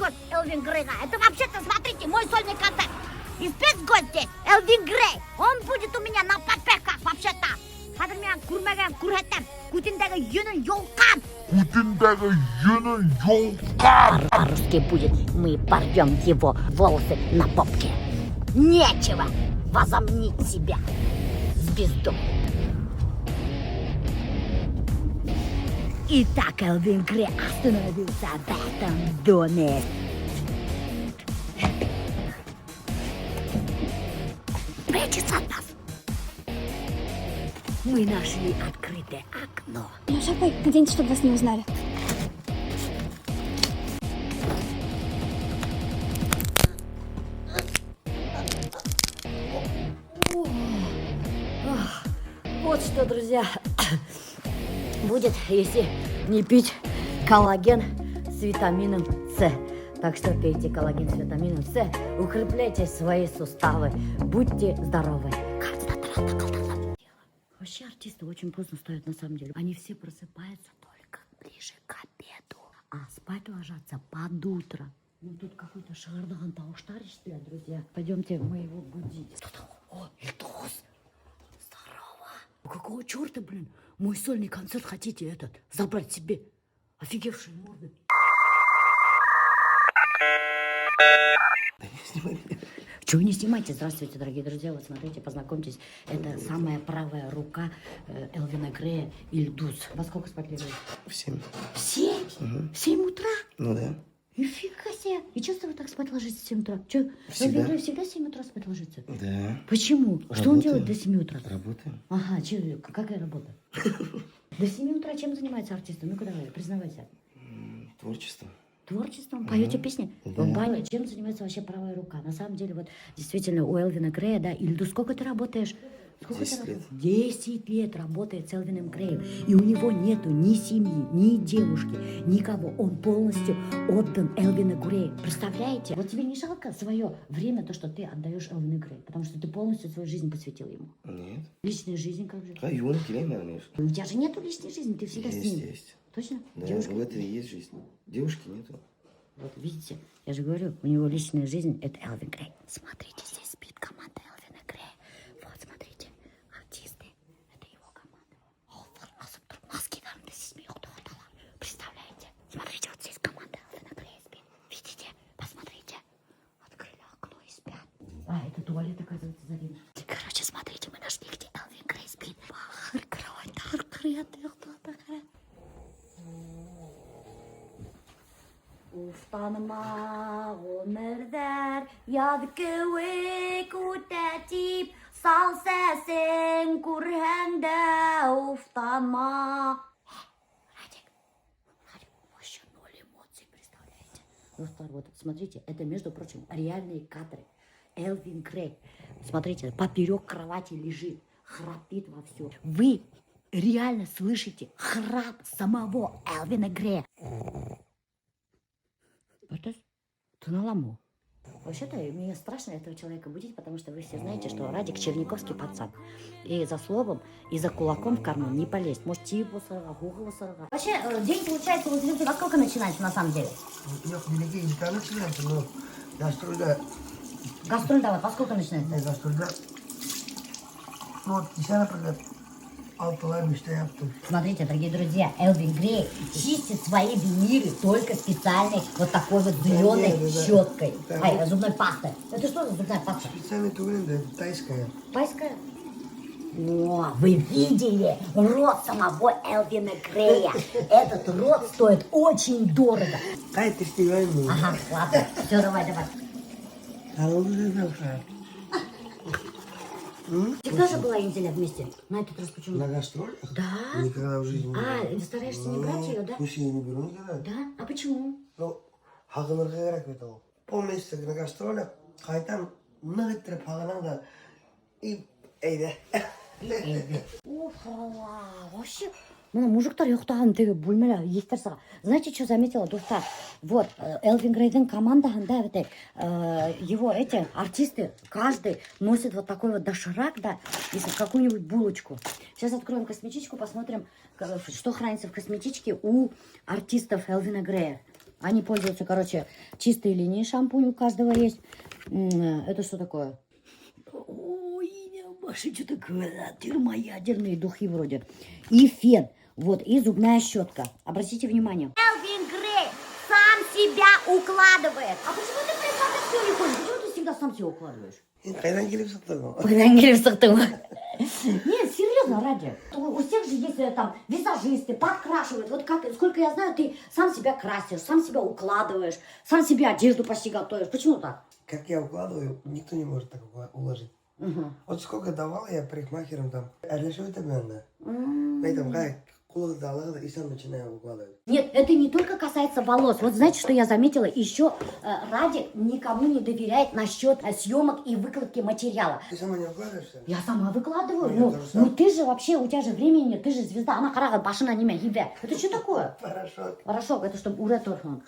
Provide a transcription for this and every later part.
гость Элвин Грейна. Это вообще-то, смотрите, мой сольный концерт. И спецгость здесь Элвин Грей. Он будет у меня на подпевках вообще-то. Хадыр мен көрмеген күреттім. Кутиндегі юнын ёлқан. А русский будет, мы порвем его волосы на попке. Нечего возомнить себя звезду. Итак, Элвин Грей остановился в этом доме. Прячется от нас. Мы нашли открытое окно. Ну, шапай, наденьте, чтобы вас не узнали. Вот что, друзья, будет, если не пить коллаген с витамином С. Так что пейте коллаген с витамином С, укрепляйте свои суставы, будьте здоровы. Вообще артисты очень поздно встают на самом деле. Они все просыпаются только ближе к обеду, а спать ложатся под утро. Ну тут какой-то шагардаган тауштариш, друзья. Пойдемте, мы его будить. Что там? О, Ильдус! Здорово! Какого черта, блин? Мой сольный концерт хотите забрать себе? Офигевшие морды. Чего не снимайте? Здравствуйте, дорогие друзья. Вот смотрите, познакомьтесь. Это самая правая рука Элвина Грея, Ильдус. Во сколько спать лежишь? В 7. В 7? Угу. В 7 утра? Ну да. Нифига себе. И часто вы так спать ложитесь в 7 утра? Че, Всегда. Элвин Грей всегда в 7 утра спать ложится? Да. Почему? Что он делает до 7 утра? Работаем. Ага, какая работа? До 7 утра чем занимается артист? Ну-ка давай, признавайся. Творчество. Творчеством? Поете песни? Да. В бане. Чем занимается вообще правая рука? На самом деле, вот действительно у Элвина Грея, да, Ильдус, сколько ты работаешь? Сколько 10 лет. 10 лет работает с Элвином Греем. И у него нету ни семьи, ни девушки, никого. Он полностью отдан Элвину Грею. Представляете? Вот тебе не жалко свое время, то, что ты отдаешь Элвину Грею? Потому что ты полностью свою жизнь посвятил ему. Нет. Личная жизнь как же? Юна наверное. У тебя же нету личной жизни, ты всегда с ним. Есть. Точно? Да, Девушка? в этой и есть жизнь. Девушки нету. Вот видите, я же говорю, у него личная жизнь — это Элвин Грей. Смотрите, здесь спит команда Элвина Грея. Вот, смотрите, артисты, это его команда. Представляете? Смотрите, вот здесь команда Элвина Грея спит. Видите? Посмотрите. Открыли окно и спят. А, это туалет, оказывается, завидно. Короче, смотрите, мы нашли, где Элвин Грей спит. Уфтаныма өмірдер ядкіуі күтәтіп сал сәсін күрхәңді уфтанма. Радик, вообще ноль эмоций, представляете? Вот, смотрите, это, между прочим, реальные кадры. Элвин Грей, смотрите, поперек кровати лежит, храпит вовсю. Вы реально слышите храп самого Элвина Грея. Ты наламу. Вообще-то мне страшно этого человека будить, потому что вы все знаете, что Радик черниковский пацан. И за словом, и за кулаком в карман не полезть. Может, типа сорога, гугла сорога. Вообще, день получается у звезды во сколько начинается на самом деле? Начинается, но гастрольда... Гастрольда вот во сколько начинается? Гастрольда... Ну вот, сейчас, например, алтылар мечта yaptım. Смотрите, дорогие друзья, Элвин Грей чистит свои виниры только специальной вот такой вот зеленой Да. щеткой. Да. Ай, зубной пастой. Это что за зубная паста? Специальный туалет, это тайская. Пайская? О, вы видели рот самого Элвина Грея? Этот рот стоит очень дорого. Кай, ты стивальный. Ага, ладно. Все, давай. А он уже знал. Всегда же была Инзеля вместе. На этот раз почему? На гастролях? Да? Никогда в жизни не А, было. ты стараешься не брать ее, да? Пусть я не беру никогда. Да? А почему? Ну, хағынырға керек бет ол. Полмесяца на гастролях, қайтам, нық еттіріп хағынаңда, и әйді. Уф, вообще. Мына мужиктар ұйықтаған тегі бөлмелі естер саға. Знаете, что заметила, достар? Вот, Элвин Грейдің командасында, его эти артисты, каждый носит вот такой вот доширак, да, и какую-нибудь булочку. Сейчас откроем косметичку, посмотрим, что хранится в косметичке у артистов Элвина Грея. Они пользуются, короче, чистой линией шампунь у каждого есть. Это что такое? Ой, Маша, что такое? Термоядерные духи вроде. И фен. Вот, и зубная щетка. Обратите внимание. Элвин Грей сам себя укладывает. А почему ты прикладываешь все не ходишь? Почему ты всегда сам себя укладываешь? Қайдан келіп сақтың? Қайдан келіп сақтың? Нет, серьезно, ради. У всех же есть там визажисты, подкрашивают. Вот как, сколько я знаю, ты сам себя красишь, сам себя укладываешь, сам себе одежду почти готовишь. Почему так? Как я укладываю, никто не может так уложить. Вот сколько давал я парикмахерам там. Әрлешеуді мен. Айтам, қай, құлықты алады, и сам начинаю укладывать. Нет, это не только касается волос. Вот знаете, что я заметила? Еще Радик никому не доверяет насчет съемок и выкладки материала. Ты сама не укладываешься? Я сама выкладываю. Ну, Ну ты же вообще, у тебя же времени нет, ты же звезда. Она қараған башына неме, ебе. Это что такое? Порошок. Порошок, это чтобы уре торхан.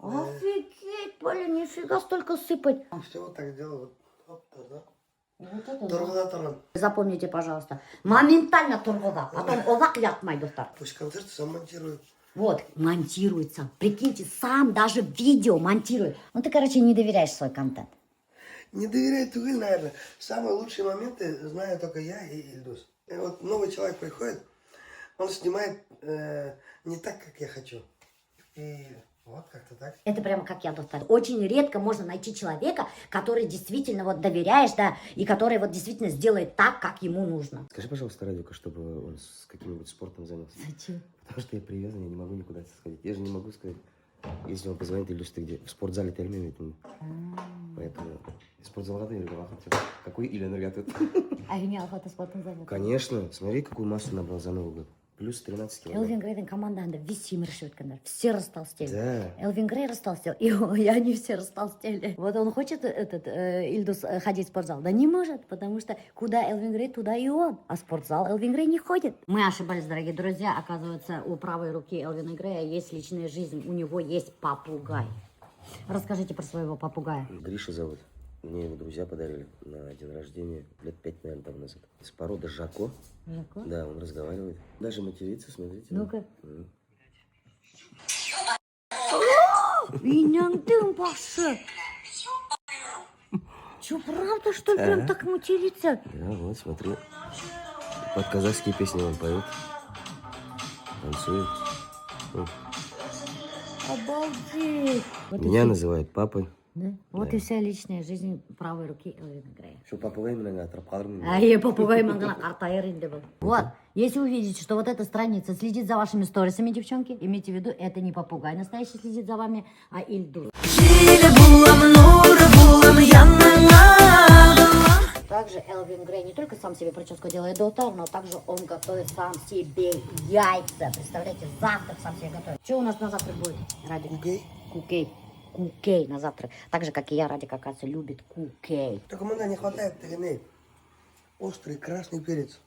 Офигеть, блин, нифига столько сыпать. Все вот так делал, вот. Оп, да. Вот это да. Тұрғыда тұрған. Запомните, пожалуйста. Моментально тургуда. Потом олак ятмай, достар. Пусть концерт сам монтирует. Вот, монтируется. Прикиньте, сам даже видео монтирует. Ну ты, короче, не доверяешь свой контент. Не доверяет Тугель, наверное. Самые лучшие моменты знаю только я и Ильдус. И вот новый человек приходит, он снимает не так, как я хочу. И вот как-то так. Это прямо как я, достар. Очень редко можно найти человека, который действительно вот доверяешь, да, и который вот действительно сделает так, как ему нужно. Скажи, пожалуйста, Радику, чтобы он с каким-нибудь спортом занялся. Зачем? Потому что я привязан, я не могу никуда сходить. Я же не могу сказать, если он позвонит, Илюш, ты где? В спортзале ты ілмемейді. Поэтому спортзалға да ерге уақыт жоқ. Какой Илья тут? А не охота спортом заняться? Конечно. Смотри, какую массу набрал за Новый год. Плюс 13 килограмм. Элвин Грейдің командаңда весь мир өткендер. Все растолстели. Да. Элвин Грей растолстел, и они все растолстели. Вот он хочет, Ильдус, ходить в спортзал? Да не может, потому что куда Элвин Грей, туда и он. А в спортзал Элвин Грей не ходит. Мы ошибались, дорогие друзья. Оказывается, у правой руки Элвина Грея есть личная жизнь. У него есть попугай. Расскажите про своего попугая. Гриша зовут. Мне его друзья подарили на день рождения лет 5, наверное, тому назад. С породы Жако. Жако? Да, он разговаривает. Даже матерится, смотрите. Ну-ка. Иняндым Паша. Че, правда, что ли, прям так матерится? Да, вот, смотри. Под казахские песни он поет. Танцует. Обалдеть. Вот Меня называют папой. Да? Вот и вся личная жизнь правой руки Элвина Грея. Что попугай меня отрапал? А я попугай мангана картайр инде был. Вот, если увидите, что вот эта страница следит за вашими сторисами, девчонки, имейте в виду, это не попугай настоящий следит за вами, а Ильдус. Также Элвин Грей не только сам себе прическу делает дотар, но также он готовит сам себе яйца. Представляете, завтрак сам себе готовит. Что у нас на завтрак будет, Радик? Кукей. Кукей. Кукей на завтрак. Так же, как и я, Радик, оказывается, любит кукей. Только мне не хватает таганы. Острый красный перец.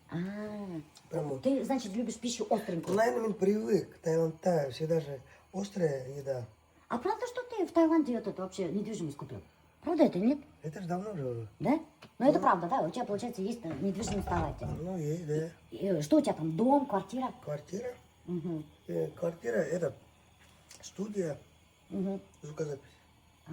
Прям вот. Ты, значит, любишь пищу остренькую. Наверное, он привык. Таиланд-то всегда же острая еда. А правда, что ты в Таиланде этот вообще недвижимость купил? Правда это, нет? Это же давно уже. Да? Ну, это правда, да? У тебя, получается, есть недвижимость в Таиланде. Ну, есть, да. И что у тебя там, дом, квартира? Квартира. Угу. Квартира, это студия, Угу. звукозапись. А,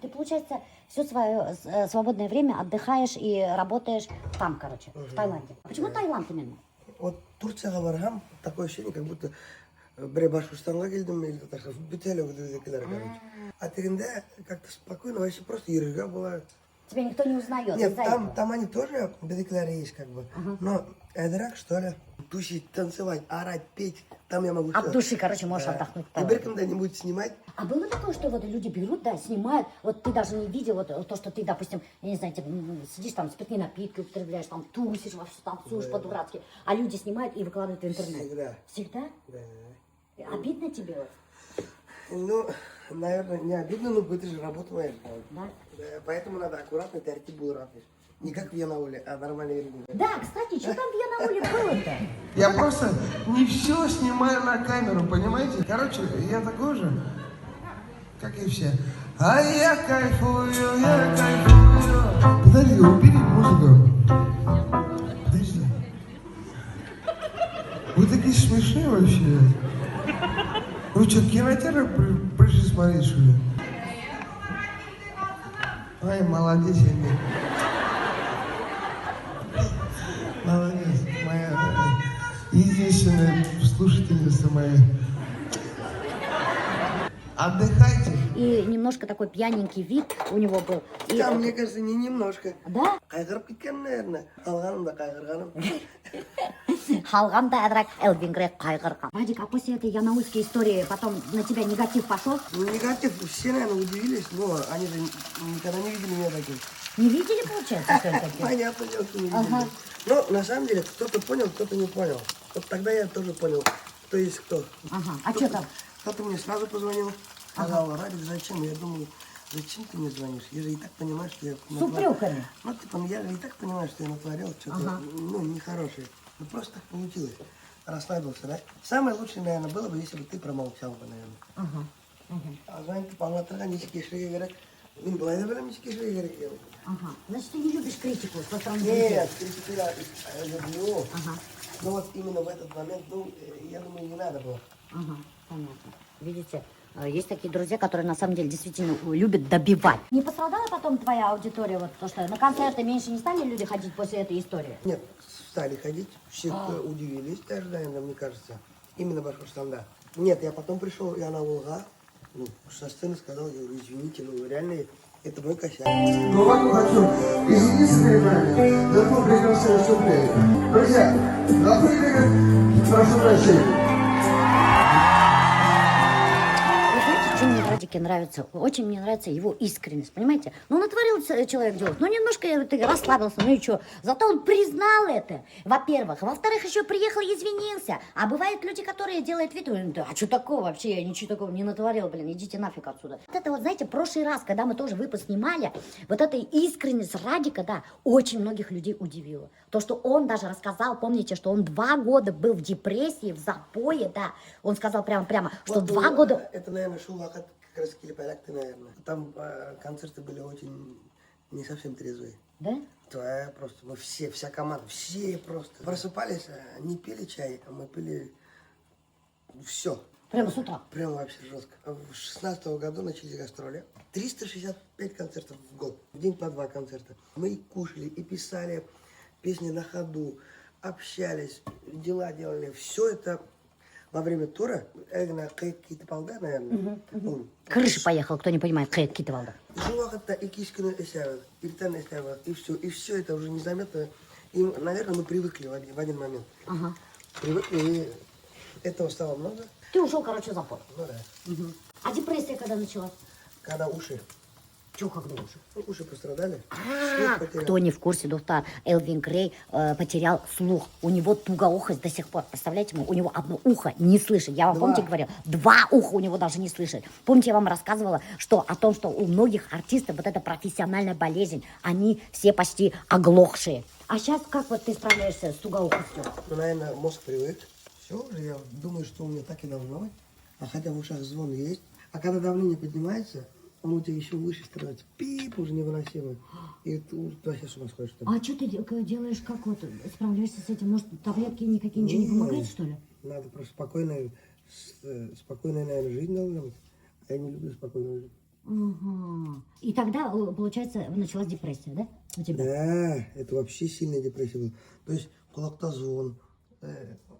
ты, получается, все свое свободное время отдыхаешь и работаешь там, короче, в Таиланде. Почему Таиланд именно? Вот Турцияға барғам, такое ощущение, как будто Башқұртстанға келдім, или так сказать, бітелі өкілдер, короче. А тегінде как-то спокойно, вообще просто еріға была. Тебя никто не узнает. Нет, из-за там, этого. там они тоже бедекляры есть, как бы. Но эдрак, что ли, тусить, танцевать, орать, петь, там я могу От всё. души, короче, можешь отдохнуть. в Теперь Таиланде. когда-нибудь снимать. А было такое, что вот люди берут, да, снимают, вот ты даже не видел вот то, что ты, допустим, я не знаю, типа, сидишь там, спиртные напитки употребляешь, там тусишь, вообще танцуешь по-дурацки, а люди снимают и выкладывают в интернет. Всегда. Всегда? Да. Обидно тебе вот? Ну, наверное, не обидно, но это же работа моя. Да? Да, поэтому надо аккуратно, ты арти был ратный. Не как в Янауле, а нормальные люди. Да, кстати, что там в Янауле было-то? Я просто не все снимаю на камеру, понимаете? Короче, я такой же, как и все. А я кайфую, я кайфую. Подожди, убери музыку. Подожди. Вы такие смешные вообще. Вы что, кинотеатр смотреть, что ли? Ай, молодец, Эмиль. Молодец, моя единственная слушательница моя. Отдыхайте. И немножко такой пьяненький вид у него был. И... Да, мне кажется, не немножко. Да? Кайгырып кеткен, наверное. Алганым да кайгырганым. Халгам да адрак Элвин Грей кайгырган. Радик, а после этой янаульской истории потом на тебя негатив пошел? Негатив, все, наверное, удивились, но они же никогда не видели меня таким. Не видели, получается, что это такое? Понятно, дело, что не видели. Ага. Но на самом деле кто-то понял, кто-то не понял. Вот тогда я тоже понял, кто есть кто. Ага, а что там? Кто-то мне сразу позвонил, сказал: Радик, зачем? Я думаю, зачем ты мне звонишь? Я же и так понимаю, что я... С упреками. Ну, типа, я же и так понимаю, что я натворил что-то, ну, нехорошее. Ну, просто так получилось. Расслабился, да? Самое лучшее, наверное, было бы, если бы ты промолчал бы, наверное. Ага. А звонить по Алматыға неше кешіге керек? Мен былай да білемін неше кешіге керек екенін. Ага. Значит, ты не любишь критику со стороны Нет, друзей. критику я люблю. Ага. Но вот именно в этот момент, ну, я думаю, не надо было. Ага, понятно. Видите, есть такие друзья, которые на самом деле действительно любят добивать. Не пострадала потом твоя аудитория, вот то, что на концерты меньше не стали люди ходить после этой истории? Нет, стали ходить, все удивились даже, наверное, мне кажется. Именно Башкортостанда. Нет, я потом пришел, я на Волга, ну, со сцены сказал, я говорю, извините, ну, реально, это мой косяк. Ну ладно, хочу. Извините перед нами, за то прекрасное выступление. Друзья, например, прошу прощения. Вы знаете, что мне в Радике нравится? Очень мне нравится его искренность, понимаете? Ну, натворил человек делать, ну, немножко расслабился, ну и что? Зато он признал это, во-первых. Во-вторых, еще приехал и извинился. А бывают люди, которые делают вид, да, а что такого вообще? Я ничего такого не натворил, блин, идите нафиг отсюда. Вот это вот, знаете, в прошлый раз, когда мы тоже выпуск снимали, вот эта искренность Радика, да, очень многих людей удивила. То, что он даже рассказал, помните, что он 2 года был в депрессии, в запое, да. Он сказал прямо, что Вот, 2 года... Это, наверное, шоу как раз Килипалякты, наверное. Там концерты были очень не совсем трезвые. Да? Да, просто мы все, вся команда, все просто просыпались, не пили чай, а мы пили все. Прямо с утра. Прямо вообще жестко. В 16-м году начались гастроли. 365 концертов в год. В день по 2 концерта. Мы и кушали, и писали песни на ходу, общались, дела делали. Все это во время тура. Какие-то полда, наверное. Крыша поехала, кто не понимает, какие-то волны. Жуахата и кишкину эсявы, и все это уже незаметно. И, наверное, мы привыкли в один момент. Ага. Привыкли, и этого стало много. Ты ушел, короче, в запой. Ну да. А депрессия когда началась? Когда уши, Чего, когда уши? ну, уши пострадали, слух потерял. Кто не в курсе, доктор Элвин Грей потерял слух. У него тугоухость до сих пор. Представляете, у него одно ухо не слышит. Я вам, помните, говорила, 2 уха у него даже не слышит. Помните, я вам рассказывала, что о том, что у многих артистов вот эта профессиональная болезнь, они все почти оглохшие. А сейчас как вот ты справляешься с тугоухостью? Ну, наверное, мозг привык. Все уже, я думаю, что у меня так и должно быть. А хотя в ушах звон есть. А когда давление поднимается, он у тебя еще выше становится. Пип, уже невыносимый. И ты вообще с ума сходишь. Что ли. А что ты делаешь, как вот справляешься с этим? Может, таблетки никакие ничего не помогают, что ли? Надо просто спокойная, наверное, жизнь должна быть. А я не люблю спокойную жизнь. Ага. И тогда, получается, началась депрессия, да, у тебя? Да, это вообще сильная депрессия была. То есть кулакта звон,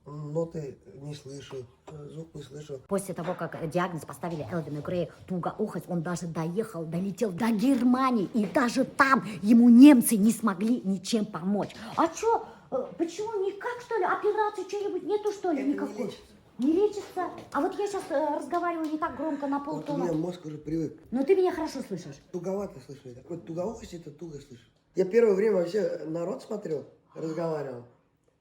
ноты не слышу, звук не слышу. После того, как диагноз поставили Элвину Грею тугоухость, он даже долетел до Германии, и даже там ему немцы не смогли ничем помочь. А что, почему никак, что ли, операции что-нибудь нету, что ли, Это не никакой? лечится. Не лечится? А вот я сейчас разговариваю не так громко, на Вот у полтона. меня мозг уже привык. Но ты меня хорошо слышишь. Туговато слышу это. Вот тугоухость это туго слышу. Я первое время вообще народ смотрел, разговаривал.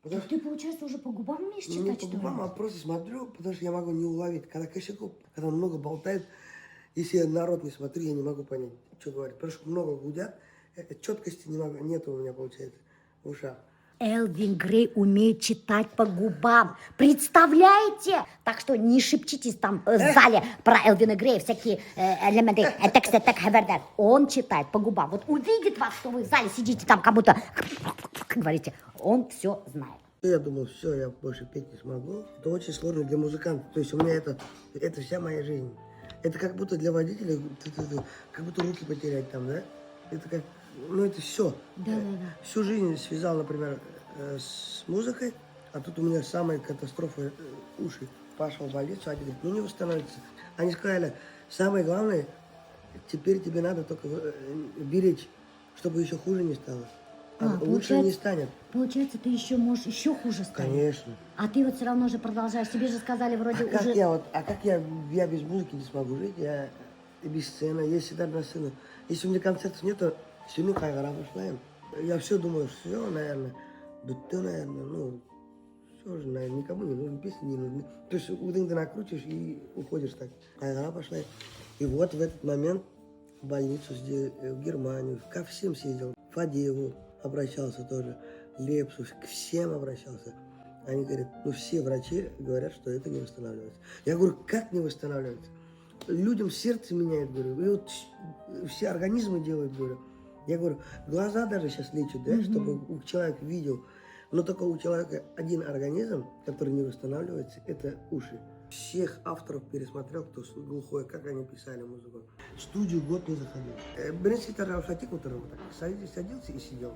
Потому Так ты, получается, уже по губам умеешь что не читать, по что ли? губам, а просто смотрю, потому что я могу не уловить. Когда косяку, когда много болтает, если я народ не смотрю, я не могу понять, что говорит. Потому что много гудят, четкости нету у меня, получается, в ушах. Элвин Грей умеет читать по губам. Представляете? Так что не шепчитесь там в зале про Элвина Грея, всякие элементы, тексты, так хавердар. Он читает по губам. Вот увидит вас, что вы в зале сидите там, как будто говорите, он все знает. Я думал, все, я больше петь не смогу. Это очень сложно для музыканта. То есть у меня это вся моя жизнь. Это как будто для водителя, как будто руки потерять там, да? Это как, ну это все. Да. Всю жизнь связал, например, с музыкой, а тут у меня самая катастрофа уши. Пошел в больницу, они говорят, ну не восстановится. Они сказали, самое главное, теперь тебе надо только беречь, чтобы еще хуже не стало. Лучше не станет. Получается, ты еще можешь еще хуже стать. Конечно. А ты вот все равно же продолжаешь. Тебе же сказали вроде Как уже... я без музыки не смогу жить, я и без сцены, если даже на сцену. Если у меня концертов нету, сегодня кайгара пошла. Я все думаю, все, наверное, бытты, наверное, ну, все же, наверное, никому не нужны, песни не нужны. То есть ты накрутишь и уходишь так. Кайгара пошла. И вот в этот момент в больницу, в Германию, ко всем съездил, Фадееву обращался тоже, Лепсу, к всем обращался. Они говорят, ну все врачи говорят, что это не восстанавливается. Я говорю, как не восстанавливается? Людям сердце меняет, говорю, и вот все организмы делают, говорю. Я говорю, глаза даже сейчас лечат, да, чтобы человек видел. Но только у человека один организм, который не восстанавливается, это уши. Всех авторов пересмотрел, кто глухой, как они писали музыку. В студию год не заходил. Беренский Тарашатик, вот так садился и сидел.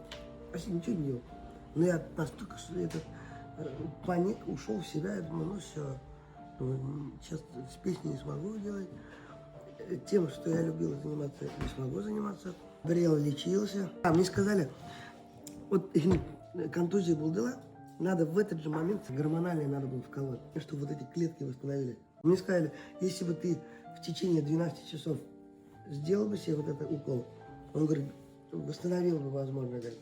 Почти ничего не делал. Но я настолько паник, ушел в себя, я думаю, ну все, сейчас с песней не смогу делать. Тем, что я любил заниматься, не смогу заниматься. Болел, лечился. Мне сказали, вот контузия была, надо в этот же момент гормональные надо было вколоть, чтобы вот эти клетки восстановились. Мне сказали, если бы ты в течение 12 часов сделал бы себе вот этот укол, он говорит, восстановил бы, возможно, говорит.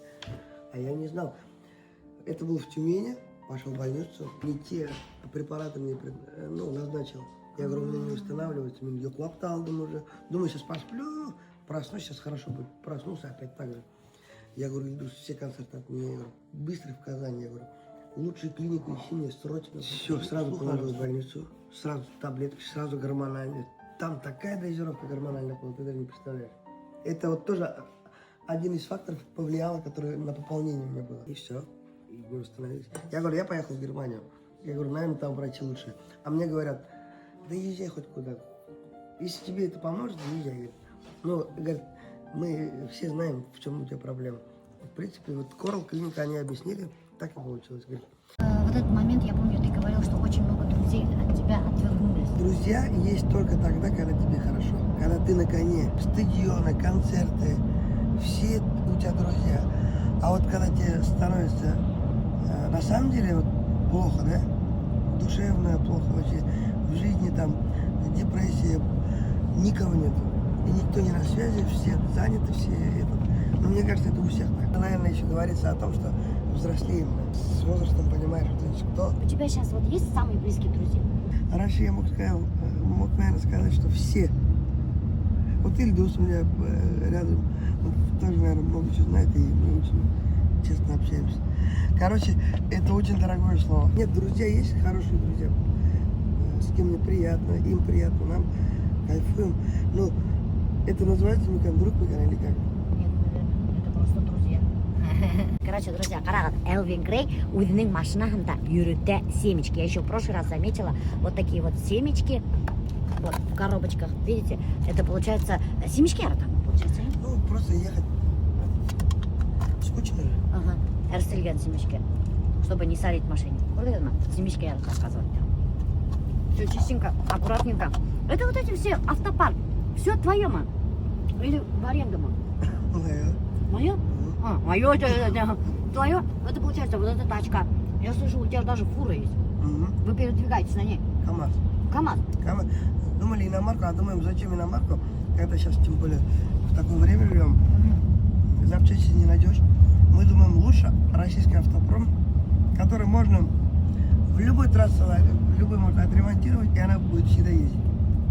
А я не знал. Это было в Тюмени, пошел в больницу, не те препараты мне назначил. Я говорю, у меня не восстанавливается, я клоптал, думаю, сейчас посплю, проснусь, сейчас хорошо будет. Проснулся опять так же. Я говорю, иду все концерты от меня, я говорю, быстро в Казани, я говорю, лучшую клинику ищи мне срочно. Все, сразу положил в больницу, сразу таблетки, сразу гормональные. Там такая дозировка гормональная была, ты даже не представляешь. Это вот тоже один из факторов повлияло, который на пополнение у меня было. И все, и не восстановились. Я говорю, я поехал в Германию. Я говорю, наверное, там врачи лучше. А мне говорят, да езжай хоть куда. Если тебе это поможет, езжай. Говорит. Ну, говорят, мы все знаем, в чем у тебя проблема. В принципе, вот Coral клиника они объяснили, так и получилось. Говорит. В этот момент, я помню, ты говорил, что очень много друзей от тебя отвернулись. Друзья есть только тогда, когда тебе хорошо. Когда ты на коне, стадионы, концерты, все у тебя друзья. А вот когда тебе становится на самом деле вот, плохо, да? Душевно плохо вообще. В жизни там депрессия, никого нету. И никто не на связи, все заняты, все это. Но мне кажется, это у всех так. Наверное, еще говорится о том, что взрослеем. С возрастом понимаешь, кто. У тебя сейчас вот есть самые близкие друзья? Раньше я мог, наверное, сказать, что все. Вот Ильдус у меня рядом, он тоже, наверное, много чего знает, и мы очень честно общаемся. Короче, это очень дорогое слово. Нет, друзья есть, хорошие друзья, с кем мне приятно, им приятно, нам кайфуем. Но это называется не как друг, или как? Нет, наверное, это просто друзья. Короче, друзья, карагат, Элвин Грей өзінің машинаһында йөрөтә семечки. Я еще в прошлый раз заметила вот такие вот семечки вот, в коробочках. Видите, это получается семечки там, получается. Ну, просто ехать. Скучно же. Ага, әрістелген семечки, чтобы не солить в машине. Вот это семечки я рассказывать. Все чистенько, аккуратненько. Это вот эти все автопарк. Все твое, ма? Или в аренду, ма? Мое? А, мое, это твое? Это получается вот эта тачка. Я слышу, у тебя даже фура есть. Вы передвигаетесь на ней. КамАЗ. КамАЗ. Думали иномарку, а думаем, зачем иномарку, когда сейчас, тем более, в такое время живем, запчасти не найдешь. Мы думаем, лучше российский автопром, который можно в любой трассе, любой можно отремонтировать, и она будет всегда ездить.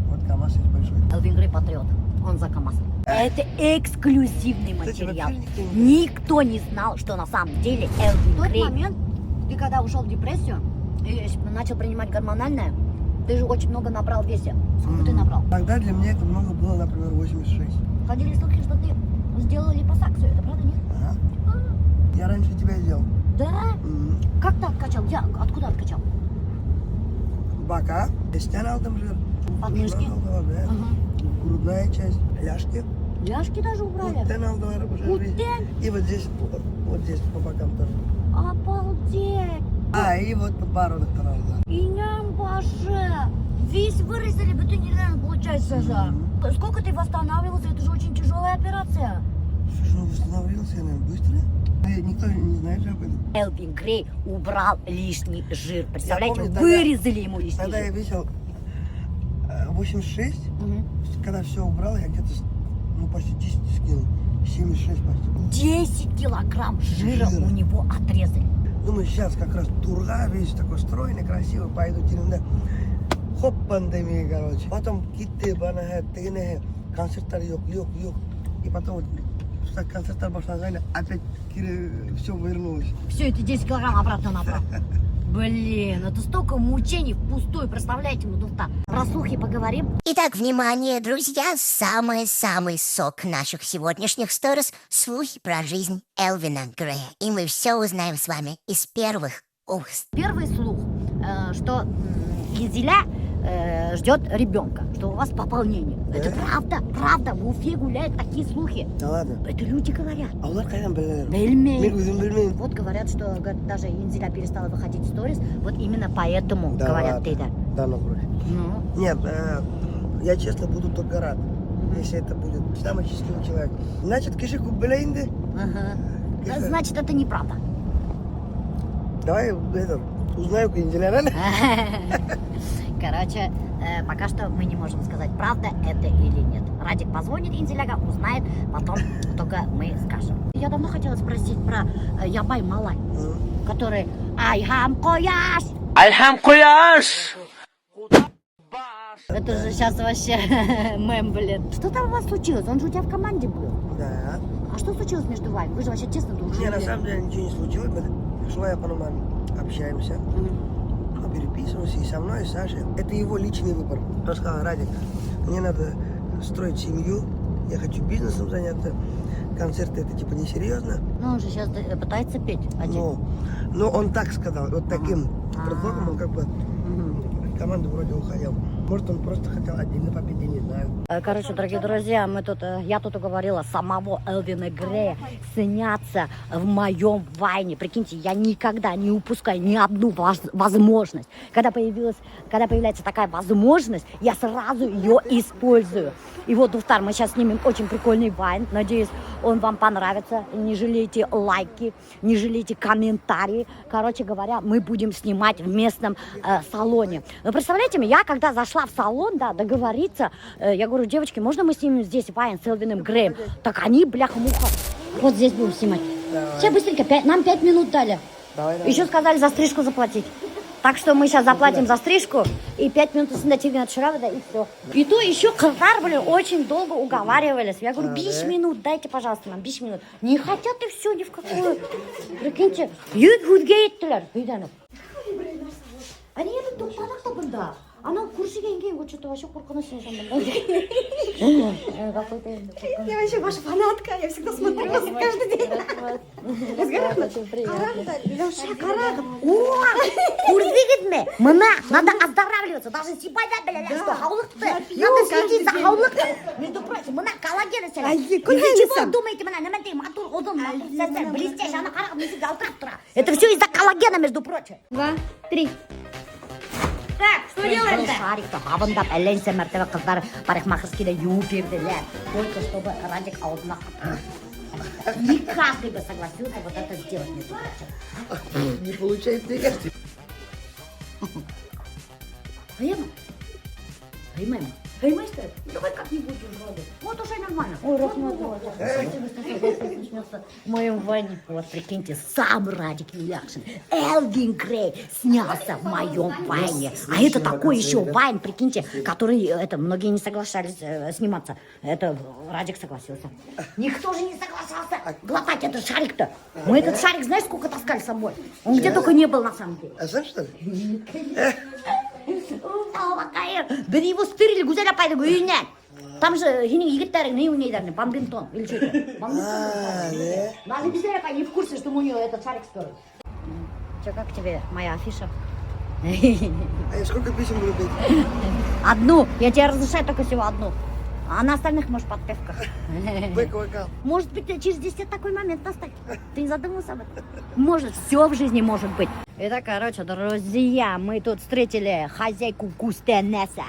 Вот КамАЗ есть большой. Элвин Грей патриот. Он за КамАЗ. Это эксклюзивный Кстати, материал. вообще никто не Никто не знал, что на самом деле Элвин Грей. В тот момент, ты когда ушел в депрессию и начал принимать гормональное, ты же очень много набрал в весе. Сколько ты набрал? Тогда для меня это много было, например, 86. Ходили слухи, что ты сделал липосакцию. Это правда, нет? Ага. Я раньше тебя сделал. Да? Как ты откачал? Откуда откачал? Бока, стян алдым жир. Подмышки. Алдылар, да. Ага. Грудная часть, ляжки. Ляжки даже убрали. Куттен алдылар уже. Куттен? И вот здесь, вот здесь по бокам тоже. Обалдеть. И вот подбородок тоже алдылар. Иням боже. Весь вырезали, bütün yerden получается же. Сколько ты восстанавливался? Это же очень тяжелая операция. Слушай, ну восстановился я, наверное, быстро. Никто не знает же об этом. Элвин Грей убрал лишний жир. Представляете, помню, тогда- вырезали ему лишний Тогда я жир. весил 86. Мгм. Когда все убрал, я где-то почти 10 скинул. 76 почти было. 10 килограмм жира Жира. у него отрезали. Думаю, сейчас как раз турга, весь такой стройный, красивый, пойду тюрьмда. Хоп, пандемия, короче. Потом китты, банахе, тыгнехе, концерттар yok. И потом вот, концерттар башланғанда опять все вернулось. Все, эти 10 килограмм обратно набрал. Блин, это столько мучений впустую, представляете, Мудулта. Про слухи поговорим. Итак, внимание, друзья, самый-самый сок наших сегодняшних сторис – слухи про жизнь Элвина Грея. И мы все узнаем с вами из первых уст. Первый слух, что Гизеля ждет ребенка, что у вас пополнение. Это правда, в Уфе гуляют такие слухи. Да ладно. Это люди говорят. А олар қайдан біледі? Бельмей. Мен өзім білмеймін. Вот говорят, что говорят, даже Инзиля перестала выходить в сторис, вот именно поэтому, Да говорят, ладно. ты да. Да, ну вроде. Ну, Нет, я честно буду только рад, если это будет самый счастливый человек. Значит, кишику блейнды. ага. Киша. Значит, это неправда. Давай узнаю Кинзеля. Короче, пока что мы не можем сказать, правда это или нет. Радик позвонит Инзиляга, узнает, потом только мы скажем. Я давно хотела спросить про Ябай Малай, который Айхам Кояш. Это же сейчас вообще мем, блин. Что там у вас случилось? Он же у тебя в команде был. Да. А что случилось между вами? Вы же вообще честно дружили. Не, на самом деле ничего не случилось. Мы с Швайапаном общаемся. Мы переписываемся и со мной, и с Сашей. Это его личный выбор. Он сказал: Радик, мне надо строить семью, я хочу бизнесом заняться. Концерты это типа несерьезно. Ну, он же сейчас пытается петь один. Но он так сказал, вот таким Ага. предлогом он как бы команду вроде уходил. Может, он просто хотел отдельно попеть, я не знаю. Короче, дорогие друзья, я тут уговорила самого Элвина Грея сняться в моем вайне. Прикиньте, я никогда не упускаю ни одну возможность. Когда появляется такая возможность, я сразу ее использую. И вот, Дуфтар, мы сейчас снимем очень прикольный вайн. Надеюсь, он вам понравится. Не жалейте лайки, не жалейте комментарии. Короче говоря, мы будем снимать в местном салоне. Вы представляете, я когда зашла в салон, да, договориться, я говорю: девочки, можно мы снимем здесь вайн с Элвином Греем? Так они, бляха-муха, вот здесь будем снимать. Все быстренько, нам 5 минут дали. Давай. Еще сказали за стрижку заплатить. Так что мы сейчас заплатим за стрижку и 5 минут снятия от шрава, да, и все. И то еще кыздар, блин, очень долго уговаривались. Я говорю: 5 минут, дайте, пожалуйста, нам 5 минут. Не хотят и все, ни в какую. Прикиньте, юдгейттілер. Они едут тут танақта бұнда. Она курсиген кейін вот что-то вообще қорқынышын какой-то. Я вообще ваша фанатка, я всегда смотрю вас каждый день. Леша, карагым. О, көрдіңіз ме? Мына, надо оздоравливаться. Даже сипайда білелер, что хаулықты. Надо следить за хаулықты. Между прочим, мына коллаген сәлем. Ничего думаете, мына, нәмәнтей матур, ұзын, матур, сәсән, блестящий, ана қарағым, несіз алтырап тұра. Это все из-за коллагена, между прочим. 2, 3. Так, что делаем? Шарикті ғабындап, әлләнсе мәртебе қыздар парикмахерскийде юып берділер. Только чтобы Радик аузына қапты. Не каждый бы согласился вот это сделать, между прочим. Не получается никак. Поймай, что ли? Давай как-нибудь уже. Вот уже нормально. Ой, рассмотрела. В моем ванне. Вот, прикиньте, сам Радик Юляшин, Элвин Грей снялся в моем вайне. А это такой еще вайн, прикиньте, который, многие не соглашались сниматься. Это Радик согласился. Никто же не соглашался глотать этот шарик-то. Мы этот шарик, знаешь, сколько таскали с собой? Он где только не был на самом деле. А знаешь что ли? Бір его стырили, Гузеля пайды үйінен. Там же егеттері не унейдеріне, бомбинтон или что это? Да. Даже Гузеля пайды не в курсе, что мы у нее этот шарик сперли. Че, как тебе моя афиша? А я сколько песен буду петь? Одну. Я тебе разрешаю только всего одну. А на остальных можешь подпевка. Бэк-вокал. Может быть, через 10 лет такой момент настанет. Ты не задумывался об этом? Может, все в жизни может быть. Итак, короче, друзья, мы тут встретили хозяйку Кустенеса.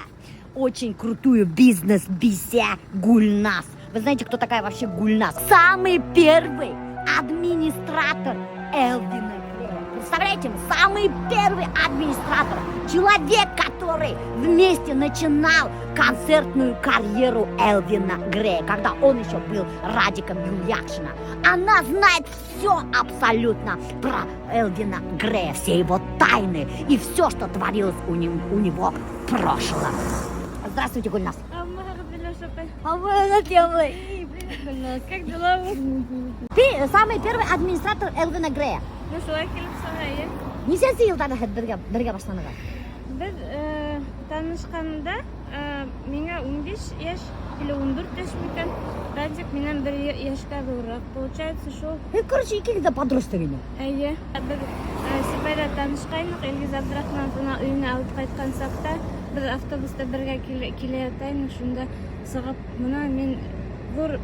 Очень крутую бизнес-бися Гульнас. Вы знаете, кто такая вообще Гульнас? Самый первый администратор Элвина Грея. Представляете, самый первый администратор. Человек, который вместе начинал концертную карьеру Элвина Грея, когда он еще был Радиком Юльякшина. Она знает все абсолютно про Элвина Грея, все его тайны и все, что творилось у него в прошлом. Здравствуйте, Гульнас. Привет, Гульнас. Как дела? Ты самый первый администратор Элвина Грея. Солай келіп сағайы. Несен жылдар бірге башланыға? Біз танышқанда меңа 15 яш или 14 яш мекен. Радик менен 1 яшқа doğurak. Получается, шо... Короче, ikiniz подросток ені. Әйе. Біз Сибайда танышқайнық, Елгиз Абдрахмановна үйіне алып қайтқан сақта, біз автобуста бірге келе атайнық, шында сығып, мұна мен зор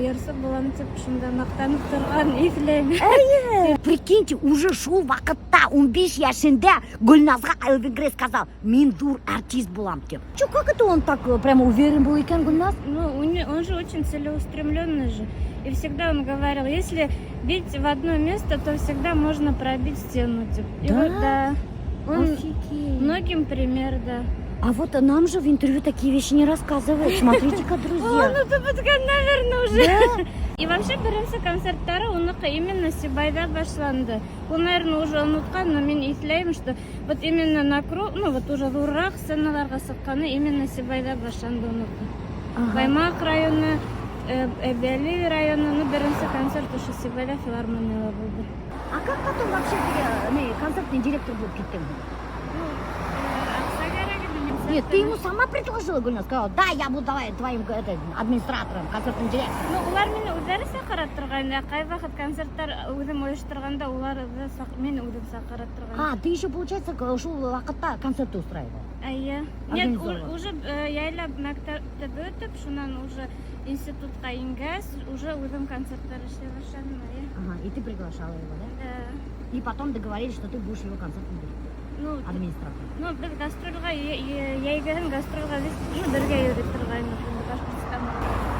ярсы болам деп, шында мақтанып тұрған ефілеймін. Прикиньте, уже шел вақытта 15 яшында Гульназға Элвин Грей сказал, мен зор артист болам деп. Чё, как это он так прямо уверен был екен, Гульназ? Ну, он же очень целеустремленный же. И всегда он говорил, если бить в одно место, то всегда можно пробить стену. И Да? вот, да. Он Офигеть. многим пример, да. А вот нам же в интервью такие вещи не рассказывают. Смотрите-ка, друзья. Ну, ты наверное, уже. Да? И вообще, бірінші концерттары уныкі именно Сибайда башланды. Он, наверное, уже ұмытқан, но мен ислеймін, что вот именно на круг, ну, вот уже зуррақ сценаларға сыққаны именно Сибайда башланды уныкі. Баймақ районы, Эбели районы, ну, бірінші концерт уже Сибайда филармонияда болды. А как потом вообще концертный директор был кеттің? Нет, ты ему сама предложила, Гульназ, сказала, да, я буду твоим администратором, концертным директором. Ну, олар мені өздері сақырат тұрғанда, қай вақыт концерттар өзім ойыштырғанда, олар мен өзім сақырат тұрғанда. А, ты еще, получается, шел вақытта концерты устраивал? Нет, Организовала. уже яйлап мәктәпті өтіп, шунан уже институтқа ингәс, уже өзім концерттар ішлей башладым. Ага, и ты приглашала его, да? Да. И потом договорились, что ты будешь его концертным директором, Ну, администратором. ну, біз гастрольға, яйгән гастрольға бірге йөріп тұрғанбыз Башқұртстанға.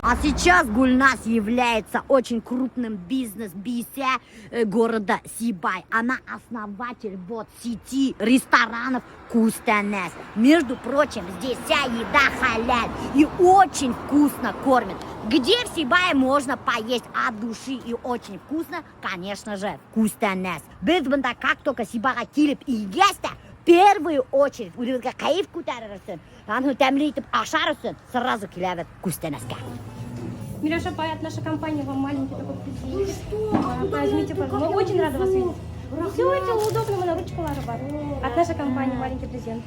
А сейчас Гульназ является очень крупным бизнес-бися города Сибай. Она основатель вот сети ресторанов Кустенес. Между прочим, здесь вся еда халяль и очень вкусно кормят. Где в Сибае можно поесть от души и очень вкусно? Конечно же, Кустенес. Без бында как только Сибайға келіп игесті, в первую очередь, үлерге кайф көтерірсін, аны тәмлейтіп ашар үшін, сразу келеді Кустенеске. Миляша, от нашей компании вам маленький такой презент. Возьмите, пожалуйста. Мы очень рады вас видеть. Все это удобно, мы на ручку ларбар. От нашей компании маленький презент.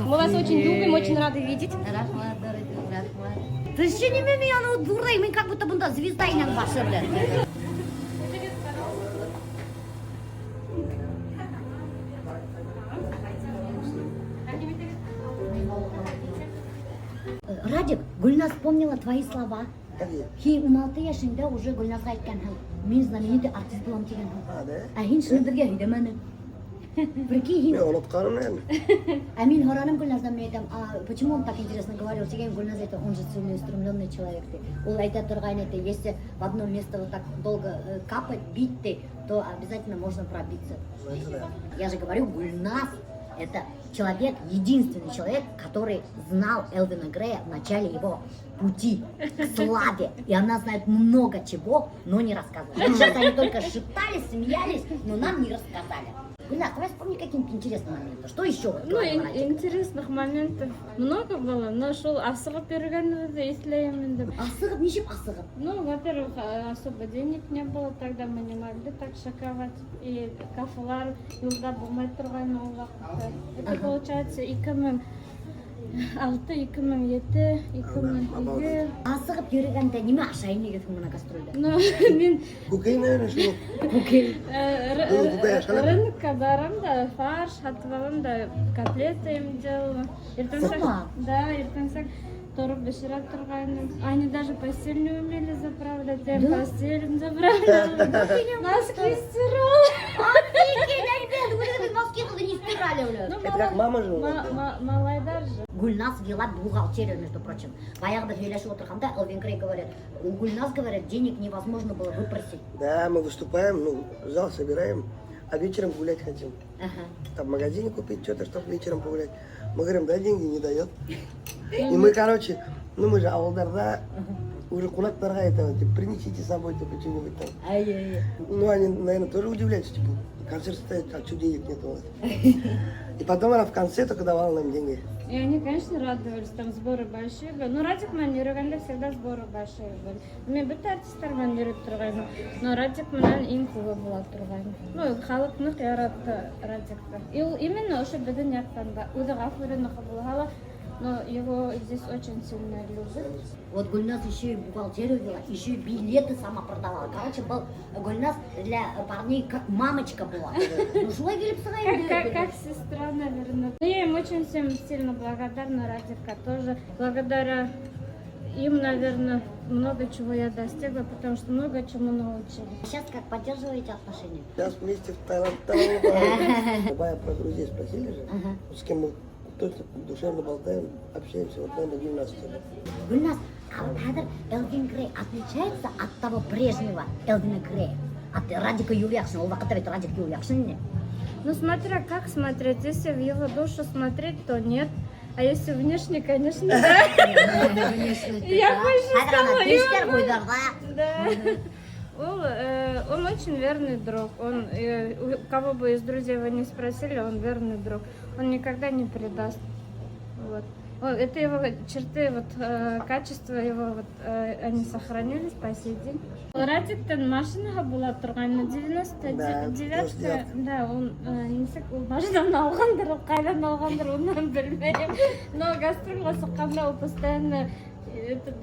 Мы вас очень любим, очень рады видеть. Ты еще не меня, ну дура, и мы как будто бunda звезда и нам ваша, блядь. Радик, Гульназ вспомнила твои слова. Хин 16 yaşında уже Гульназға айтқан мен знаменитый артист болам деген. А хин шыны бірге үйдемені. Прикинь, хин. Я ұнатқаным наверное. А мен Хораным Гульназдан мен айтам, почему он так интересно говорил? Деген Гульназ это, он же целеустремленный человек. Он айтат тұрған это, если в одно место вот так долго капать, бить ты, то обязательно можно пробиться. Я же говорю, Гульназ это человек, единственный человек, который знал Элвина Грея в начале его пути к славе. И она знает много чего, но не рассказывала. Сейчас они только шептались, смеялись, но нам не рассказали. Гульназ, давай вспомни какие-нибудь интересные моменты. Что еще? Ну, интересных моментов много было, но шел асығып бергенімізді естілеймін деп. Асығып, ничем асығып? Ну, во-первых, особо денег не было, тогда мы не могли так шаковать. И кафелар юлда болмай тұрған ол вақытта. Это получается 6, 2007, 2002. Асығып жүргенде неме ашайын дегенсің мына гастрольде? Ну, мен Кукей, наверное, что? Кукей. рынокка барам да, фарш сатып алам да, котлета емдел. Сама? Да, ертеңсек тұрып бешірап тұрғайным. Они даже постель не умели заправлять, я Да? постелін заправляла. Носки стирала. Ребят, носки не стирали, блядь. Ну, Это как мама жила? малайдар же. Гульнас вела бухгалтерию, между прочим. Баяғыда сөйлесіп отырғанда Элвин Грей говорит, у Гульнас, говорит, денег невозможно было выпросить. Да, мы выступаем, ну, зал собираем, а вечером гулять хотим. Ага. Там в магазине купить что-то, чтобы вечером погулять. Мы говорим, да, деньги не дает. И мы, короче, ну мы же ауылдарда уже кунактарға айтамыз, типа, принесите с собой, типа, что-нибудь там. Ай-яй-яй. Ну, они, наверное, тоже удивляются, типа, концерт стоит, а что денег нет у вас? И потом она в конце только давала нам деньги. И они, конечно, радовались, там сборы большие были. Ну, Радик манерегенде всегда сборы большие были. Мен бүт артисттер манереп тұрғайны. Но Радик менен ең кулы була тұрғайны. Ну, халық нык яратты Радикты. И ол именно ошо бидин жактан да. Уды гафурыныхы булгала. Но его здесь очень сильно любят. Вот Гульнас еще и бухгалтерию вела, еще и билеты сама продавала. Короче, был Гульнас для парней как мамочка была. Ну, шулай келіп сығайын. Как сестра, наверное. Но я им очень всем сильно благодарна, Радика тоже. Благодаря им, наверное, много чего я достигла, потому что много чему научили. Сейчас как поддерживаете отношения? Сейчас вместе в Таиланд. Бая про друзей спросили же, с кем мы точно душевно болтаем, общаемся. Вот, наверное, 12 лет. Гульнас, а вот Хайдар Элвин Грей отличается от того прежнего Элвина Грея? От Радика Юлиакшина, ол вақытта ведь Радик Юлиакшин не? Ну, смотря как смотреть. Если в его душу смотреть, то нет. А если внешне, конечно, да. Я больше стала его. Да. Он очень верный друг. Он, у кого бы из друзей вы не спросили, он верный друг. Он никогда не предаст. Вот. Это его черты, вот, качества его, вот, они сохранились по сей день. Радиктен машинаға була тұрғаны 99-ка, да, он машинадан алғандыр, қайдан алғандыр, онан білмеймін. Но гастрольға шыққанда ол постоянно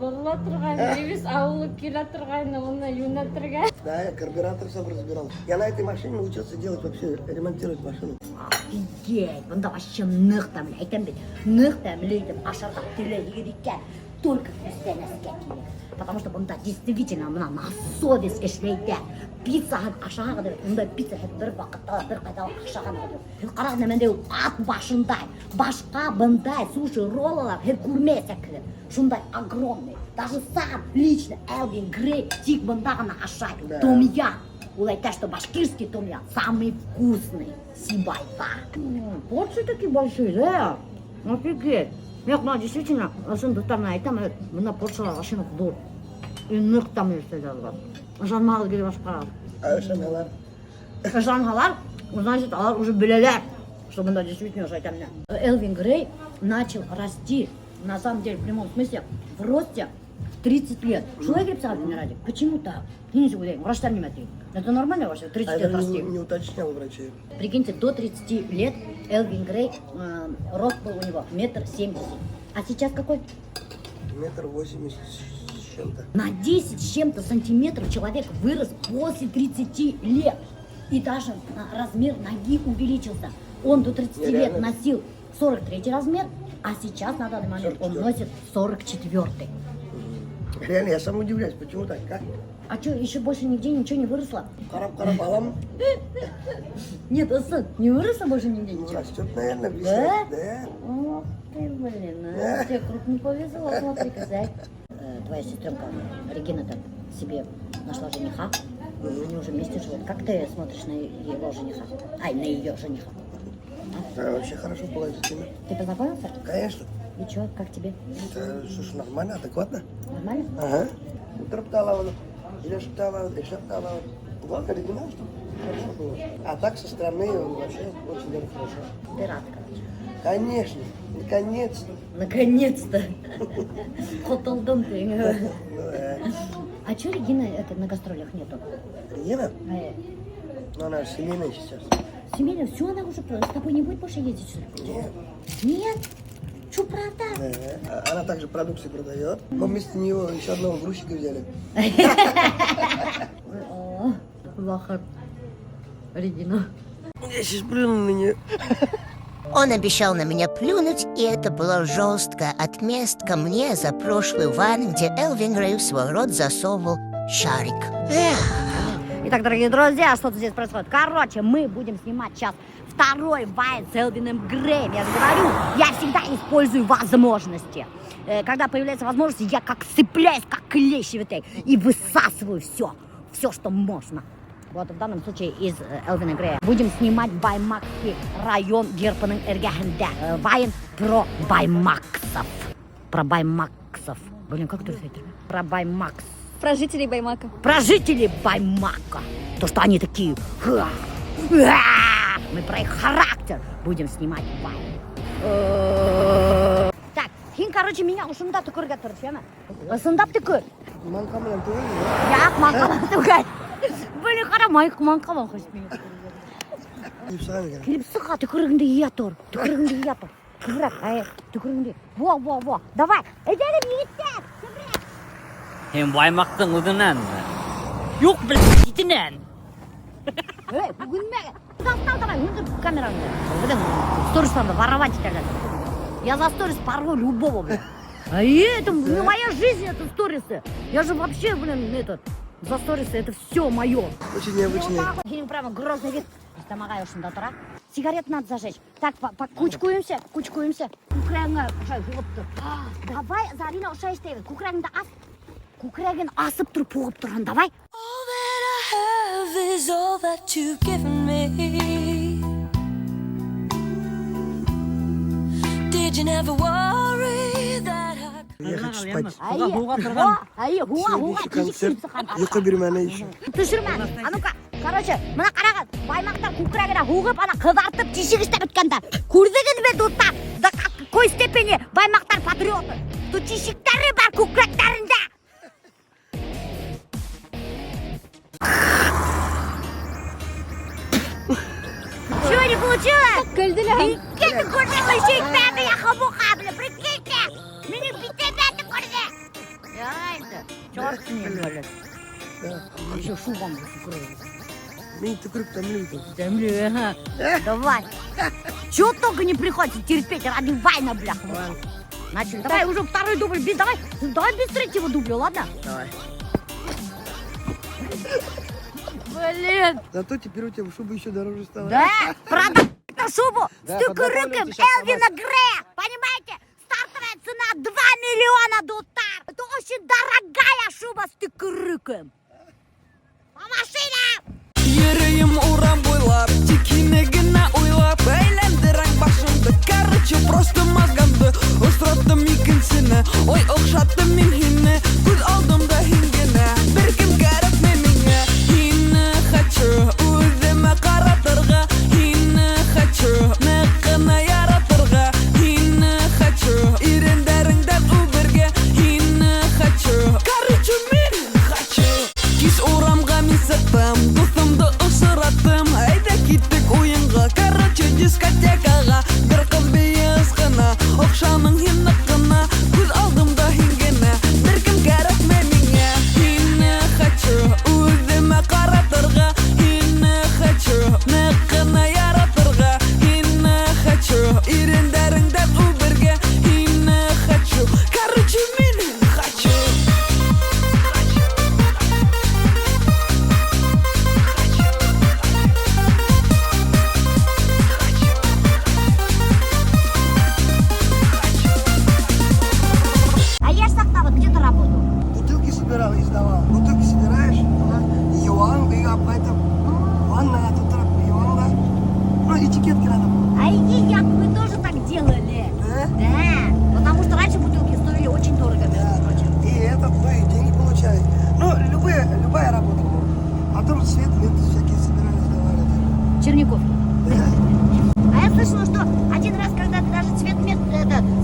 бола тұрғаны, емес ауылы келе тұрғаны, оны юна тұрған. Да, я карбюратор сам разбирал. Я на этой машине научился делать вообще, ремонтировать машину. Офигеть, бұнда вообще нық тәмілі, айтам бет, нық тәмілі етіп ашарға тілі екен, только күстен әске келек. Потому что бұнда действительно мына на совесть ешлейді. Пиццаға ашаға қадыр, мұнда пицца бір вақытта, бір қайдалы ашаға қадыр. Қарағын әменде ат башындай, башқа бұндай суши роллалар, көрмесек кірі. Шундай огромный, даже сам лично Элвин Грей тик бұнда ғана ашай. Томья. Ол айтады, что башкирский томья самый вкусный. Сибайда. Порции такие большие, да? Офигеть. Мен мына действительно, шындықтарына айтам, мына порциялар ашыны құдыр. И нық там естеді алған. Жанмағы келіп ашып қарады. А шангалар? Жангалар, значит, алар уже білелер, что мында действительно уже айтам. Элвин Грей начал расти, на самом деле, в прямом смысле, в росте в 30 лет. Шулай келіп саған Радик? Почему так? Не сегодня, врачтар не матери. Это нормально вообще, 30 лет расти? Не уточнял врачей. Прикиньте, до 30 лет Элвин Грей, рост был у него 1,70 м. А сейчас какой? 1,80 м с чем-то. На 10 с чем-то сантиметров человек вырос после 30 лет. И даже размер ноги увеличился. Он до 30 лет носил 43 размер, а сейчас на данный момент 44. Он носит 44. Реально, я сам удивляюсь, почему так, как? А что, еще больше нигде ничего не выросло? Караб-караб алам. Нет, Асан, не выросло больше нигде ничего? Растет, наверное, в Да? Да. Ох ты, блин, тебе круг не повезло, смотри-ка, зай. Твоя сестренка Регина-то себе нашла жениха, они уже вместе живут. Как ты смотришь на его жениха? Ай, на ее жениха. Да, вообще хорошо было с ними. Ты познакомился? Конечно. И чё, как тебе? Да, что ж, нормально, адекватно. Нормально? Ага. Утром талавал, или талавал, и шаг талавал. Главное, оригинал, что хорошо было. А так, со стороны, он вообще очень даже хорошо. Ты рад, короче. Конечно, наконец-то. Наконец-то. Хотолдом ты. Ну, А чё Регина на гастролях нету? Регина? Ну, она же семейная сейчас. Семейная, все, она уже с тобой не будет больше ездить сюда? Нет. Нет? Что, правда? Она также продукцию продает. Мы вместо нее еще одного грузчика взяли. Лохар. Регина. Я сейчас плюну на нее. Он обещал на меня плюнуть, и это было жестко. Отместка мне за прошлый ван, где Элвин Грей в свой рот засовывал шарик. Итак, дорогие друзья, что-то здесь происходит. Короче, мы будем снимать сейчас второй вайн с Элвином Греем. Я же говорю, я всегда использую возможности. Когда появляется возможность, я как цепляюсь, как клещ и высасываю все, что можно. Вот в данном случае из Элвина Грея. Будем снимать Баймакский район Герпаның эргәһендә. Вайн про Баймаксов. Про Баймаксов. Блин, как это сказать? Про Баймакс. Про жителей Баймака. Про жителей Баймака. То, что они такие. Мы про их характер будем снимать вайн. Так, хин, короче, меня ушында түкірге тұр, шема. Ысындап түкір. Манкамен түгел. Яқ, манқалан түкір. Блин, қара, манқалан хочет меня. Клип сұқа, түкірігіңді ия тұр. Түкірігіңді ия тұр. Түкірігіңді. Во. Давай. Эдерім еттен. Hem Баймактың ұдынан. Yok білетінен. Бүгін мәге. Застал давай, үнді камераңды. Бүгін стористанды воровать етерлер. Я за сторис порву любого, блин. А это моя жизнь, это сторисы. Я же вообще, блин, за сторисы, это все мое. Очень необычный. Хин прямо грозный вид. Тамагай ушында тұра. Сигарет надо зажечь. Так, кучкуемся. Кукраңа, давай, Зарина, ушай істейді. Кукраңды ас. Кукрәген асып тұрып поғып тұрған, давай. All that I have is all that you've given me. Did you never worry that I... Я хочу спать. Хуа, Концерт. Йоқы берме ана еще. Түсірме, а ну-ка, короче, мына қарағыз, Баймақтар кукрәгіне хуғып, ана қызартып, тишік істеп өткенді. Көрдіңіз бе, достар? До какой степени Баймақтар патриоты? Тут тишіктері бар кукрәктерінде. Чего не получилось? Көлділер. Прикиньте, курдың шейітпәді, я хабуға, бля, прикиньте. Мені бітебәді курды. Ярайды. Черт с ним, блядь. Еще шубом закрою. Мені түкіріп тәмлейді. Землю, ага. Давай. Чего только не приходится терпеть ради вайна, бляха. Начали. Давай уже второй дубль. Давай без третьего дубля, ладно? Давай. Блин. Зато теперь у тебя шуба еще дороже стала. Да, продам эту шубу Да, с тюкурыком Элвина Грея. Понимаете? Стартовая цена 2 миллиона $. Это очень дорогая шуба с тюкурыком. По машине! Yüreğim uğram boylap, тикинегіне ойлап, әйләндірәң башымды, короче, просто мазганды, ұстыраттым екіншіні, ой, оқшаттым мен хині, көз алдымда хингені, бір кім кәріп мемеңе, хині хочу, өзіме қаратырға, хині хочу, нәқіні яратырға, хині хочу, ирендеріңден убірге, хині хочу, короче, мен хочу, кис урамға мен саттым, достымды ұшыраттым, айда кеттік ойынға, короче, дискотекаға, бір қыз бейіз қына, оқшаның хиннықына, көз алдымда хингені, бір кім кәріп мемеңе, хині хочу, өзіме қаратырға, хині хочу, нәқіні яратырға, хині хочу, ирендеріңден убірге, хині хочу, короче, мен хочу. А я ж так вот где-то работаю. Бутылки собирал и сдавал. Бутылки собираешь, юан, и об этом ванная, тут юан, да? Ну, этикетки надо было. А иди, я, мы тоже так делали. Да? Да, потому что раньше бутылки стоили очень дорого, между прочим. И этот, ну, и деньги получали. Ну, любая работа была. Потом свет, всякие собирали, сдавали. Черняков. Да. А я слышала, что один раз, когда ты даже цветмет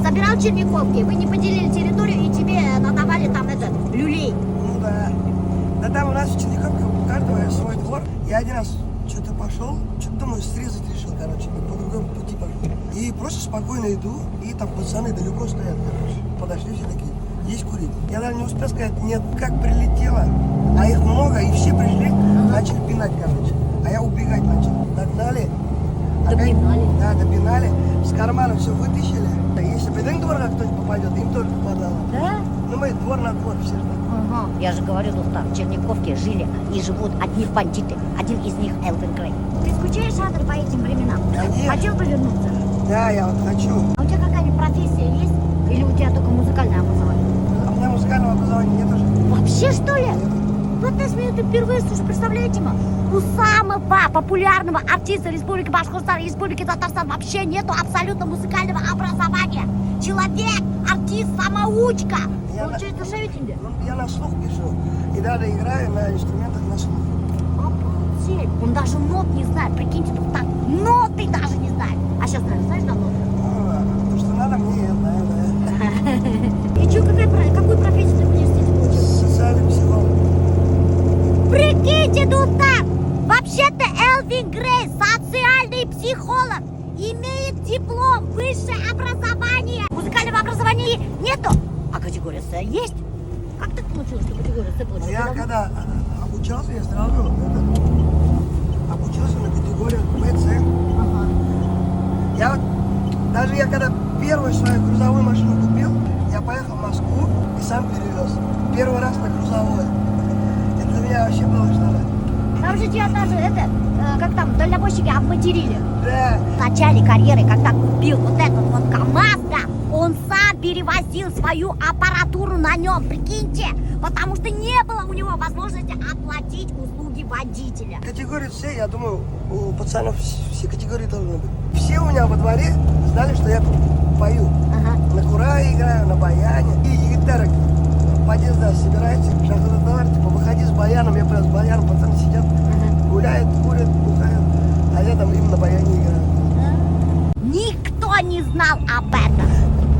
собирал черниковки, вы не поделили территорию и тебе надавали там люлей. Ну, да. Да там у нас в Черниковке у каждого свой двор. Я один раз что-то пошел, что-то думаю, срезать решил, короче, и по другому пути пошел. И просто спокойно иду, и там пацаны далеко стоят, короче. Подошли все такие, есть курить. Я даже не успел сказать нет, как прилетело, а их много, и все пришли, начали пинать, короче. А я убегать начал. Догнали. Допинали. Да, допинали. С кармана все вытащили. Если бы один двор кто-нибудь попадет, им тоже попадало. Да? Ну мы двор на двор все ждали. Ага. Я же говорю, Духтар, в Черниковке жили и живут одни бандиты. Один из них Элвин Грей. Ты скучаешь, Адр, по этим временам? Конечно. Хотел бы вернуться? Да, я вот хочу. А у тебя какая-нибудь профессия есть? Или у тебя только музыкальное образование? А у меня музыкального образования нет уже. Вообще, что ли? Вот я смею, ты впервые слушаю, представляете, ма? У самого популярного артиста Республики Башкортостан и Республики Татарстан вообще нету абсолютно музыкального образования. Человек, артист, самоучка. Получается, что ведь тебе? Ну, я на слух пишу. И даже играю на инструментах на слух. Обалдеть. Он даже нот не знает, прикиньте, тут так. Ноты даже не знает. А сейчас, наверное, знаешь, на ноты? Ну, то, что надо, мне я знаю, да. И что, какую профессию ты в университете получил? Социальный психолог. Прикиньте, Духтар, вообще-то Элвин Грей, социальный психолог, имеет диплом, высшее образование. Музыкального образования нету, а категория С есть. Как так получилось, что категория С получилась? Я когда обучался, я сразу обучился на категорию БЦ. Ага. Я вот, даже я когда первую свою грузовую машину купил, я поехал в Москву и сам перевез. Первый раз на грузовой. Это для меня вообще было что-то. Там же тебя даже, как там, дальнобойщики обматерили. Да. В начале карьеры, когда купил вот этот вот КамАЗ, да, он сам перевозил свою аппаратуру на нем, прикиньте, потому что не было у него возможности оплатить услуги водителя. Категория С, я думаю, у пацанов все категории должны быть. Все у меня во дворе знали, что я пою. Ага. На курае играю, на баяне. И гитара подъезда собирается, шахтер, типа, выходи с баяном, я прям с баяном, пацаны сидят, гуляют, курят, бухают, а я там им на баяне играю. Никто не знал об этом.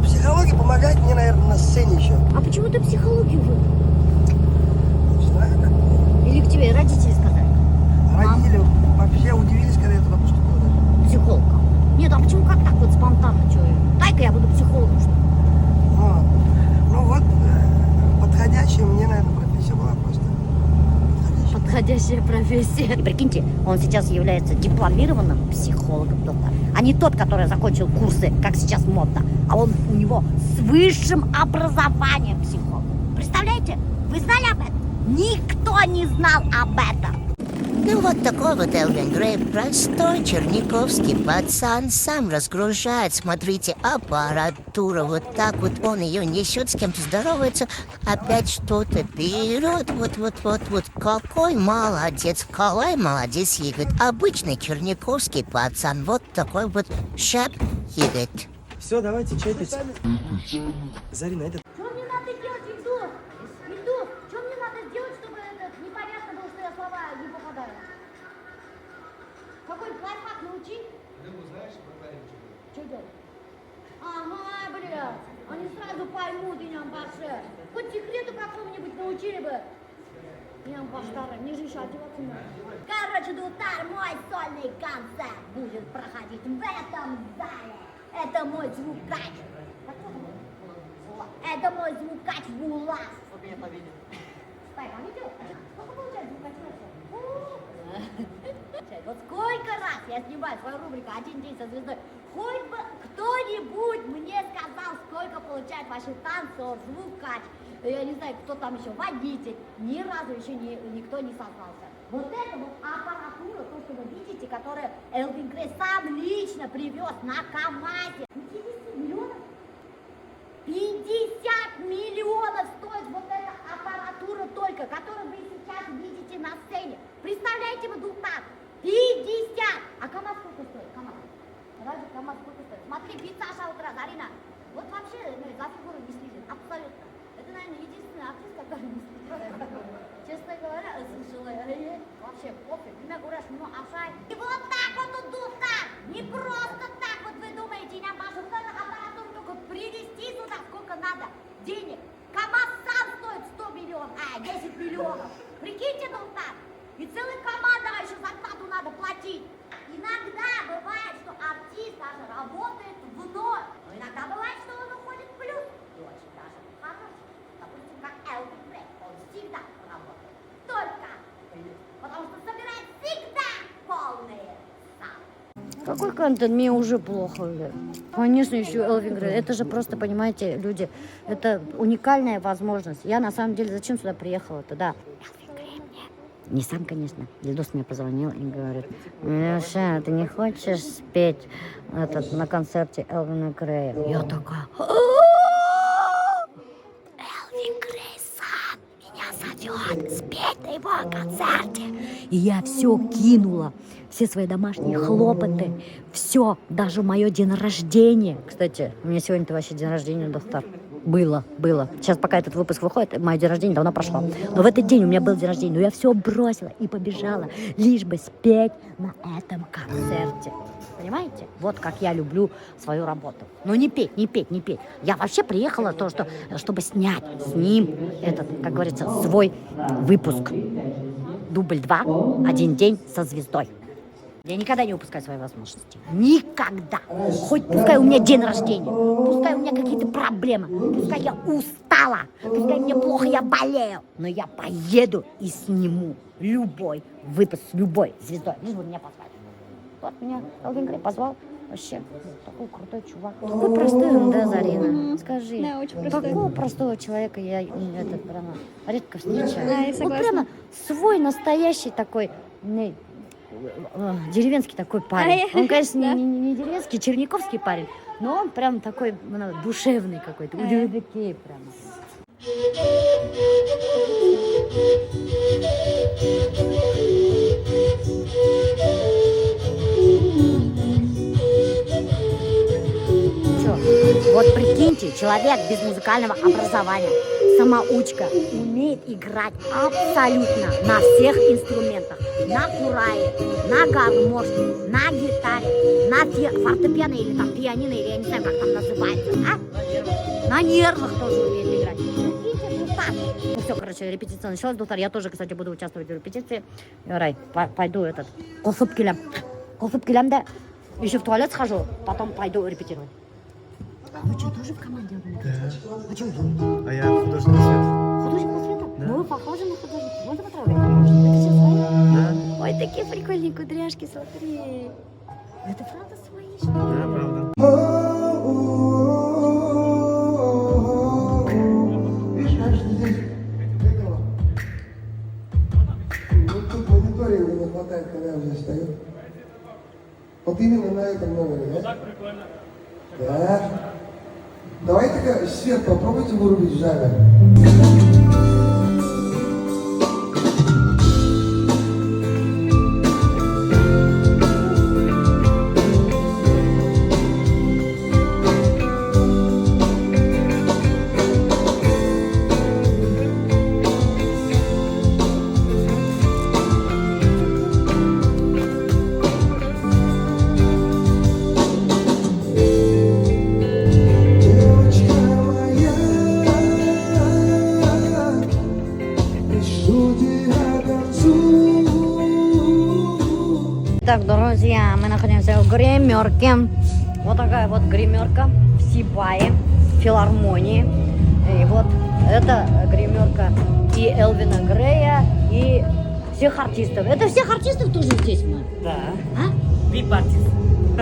Психология помогает мне, наверное, на сцене еще. А почему ты психологию выбрал? Не знаю, как. Или к тебе родители сказали? Родители вообще удивились, когда я туда поступил даже. Психологом. Нет, а почему как так вот спонтанно? Что, дай-ка я буду психологом, что ли? Вот. Ну вот, подходящая мне, наверное, профессия была просто. Подходящая профессия. И прикиньте, он сейчас является дипломированным психологом, доктор. А не тот, который закончил курсы, как сейчас модно. А он у него с высшим образованием психолог. Представляете? Вы знали об этом? Никто не знал об этом. Ну вот такой вот Элвин Грей, простой черниковский пацан, сам разгружает, смотрите, аппаратура, вот так вот он ее несет, с кем-то здоровается, опять что-то берет, вот, какой молодец, егет, обычный черниковский пацан, вот такой вот шап егет. Все, давайте чай пить. Зарина, это... Что мне надо делать, Ильдус? Ильдус, что мне надо сделать, чтобы непонятно было, что я слова не попадаю? Какой-нибудь лайфхак научи? Что делать? Ага, блядь, они сразу поймут, Иням-Баше. Хоть секрету какому-нибудь научили бы. Иням-Баштара, мне же еще одеваться надо. Короче, Духтар, мой сольный концерт будет проходить в этом зале. Это мой звукач. Это мой звукач Булас. Вот меня повидел. Стай, повидел? Сколько получается звукач вообще? Вот сколько раз я снимаю свою рубрику «Один день со звездой», хоть бы кто-нибудь мне сказал, сколько получает ваш танцор, звукач, я не знаю, кто там еще, водитель. Ни разу еще никто не сознался. Вот это вот аппаратура, то, что вы видите, которую Элвин Грей сам лично привез на КамАЗе. 50 миллионов? 50 миллионов стоит вот эта аппаратура только, которую вы сейчас видите на сцене. Представляете, вы, Духтар, 50! А КамАЗ сколько стоит? КамАЗ. Разве КамАЗ сколько стоит? Смотри, пиццаша утра, Зарина. Вот вообще, за фигуру не следит, абсолютно. Это, наверное, единственный артист, который не следит. Честно говоря, слышала, вообще пофиг. Меня говорят, ну, ашай. И вот так вот тут, Духтар, не просто так вот вы думаете, Иням-Баша, вот эту аппаратуру только привезти сюда, сколько надо денег. КамАЗ сам стоит 10 миллионов. Прикиньте, Духтар. И целая команда еще за зарплату надо платить. Иногда бывает, что артист даже работает в ноль. Но иногда бывает, что он уходит в плюс. И очень даже хороший. Допустим, как Элвин Грей. Он всегда работает только в плюс. Потому что собирает всегда полные ставки. Какой контент? Мне уже плохо. Конечно, еще Элвин Грей. Это же просто, понимаете, люди, это уникальная возможность. Я на самом деле зачем сюда приехала туда? Элвин Грей мне. Не сам, конечно. Дедос мне позвонил и говорит: Леша, ты не хочешь спеть на концерте Элвина Грея? Я такая: Элвин Грей сам меня зовет спеть на его концерте. И я все кинула. Все свои домашние хлопоты, все, даже мое день рождения. Кстати, у меня сегодня-то вообще день рождения, доктор. Было. Сейчас, пока этот выпуск выходит, мое день рождения давно прошло. Но в этот день у меня был день рождения, но я все бросила и побежала, лишь бы спеть на этом концерте. Понимаете? Вот как я люблю свою работу. Но не петь. Я вообще приехала чтобы снять с ним этот, как говорится, свой выпуск. Дубль 2, 1 день со звездой. Я никогда не упускаю свои возможности. Никогда. Хоть пускай у меня день рождения, пускай у меня какие-то проблемы, пускай я устала, пускай мне плохо, я болею. Но я поеду и сниму любой выпуск с любой звездой. Лишь бы меня позвали. Вот меня Элвин Грей позвал. Вообще, такой крутой чувак. Такой простой, да, Зарина? Скажи. Да, очень простой. Такого простого человека я прямо редко встречаю. Да, я Вот согласна. прямо свой настоящий такой, деревенский такой парень. Он, конечно, не деревенский, черниковский парень, но он прям такой душевный какой-то, удивительный прямо. Вот прикиньте, человек без музыкального образования, самоучка, умеет играть абсолютно на всех инструментах. На курае, на гармошке, на гитаре, на фортепиано или там пианино, или я не знаю, как там называется. На нервах тоже умеет играть. Прикиньте, вот так. Ну все, короче, репетиция началась, доктор. Я тоже, кстати, буду участвовать в репетиции. Рай, пойду косып келем, да еще в туалет схожу, потом пойду репетировать. А вы что, тоже в команде? Да. А что вы? А я художник света. Художник света? Да. Ну, вы похожи на художника. Можно потрогать? Это все свои? Да. Ой, такие прикольные кудряшки, смотри. Это правда свои, что ли? Да, правда. Видишь, раньше здесь этого. Вот тут мониторинга не хватает, когда я здесь стою. Вот именно на этом номере, да? Так прикольно. Да. Давайте-ка свет попробуйте вырубить в зале. Так, друзья, мы находимся в гримерке. Вот такая вот гримерка в Сибае, филармонии. И вот это гримерка и Элвина Грея, и всех артистов. Это всех артистов тоже здесь мы? Да. А? Вип-артист.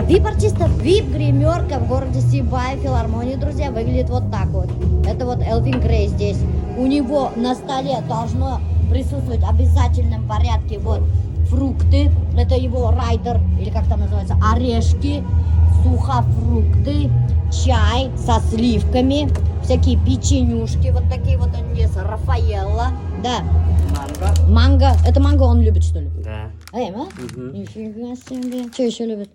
Вип-артистов, вип-гримерка в городе Сибае, филармонии, друзья, выглядит вот так вот. Это вот Элвин Грей здесь. У него на столе должно присутствовать в обязательном порядке вот фрукты. Это его райдер, или как там называется, орешки, сухофрукты, чай со сливками, всякие печенюшки, вот такие вот они есть, Рафаэлло, да. Манго. Манго, это манго он любит, что ли? Да. Нифига себе. Что еще любит?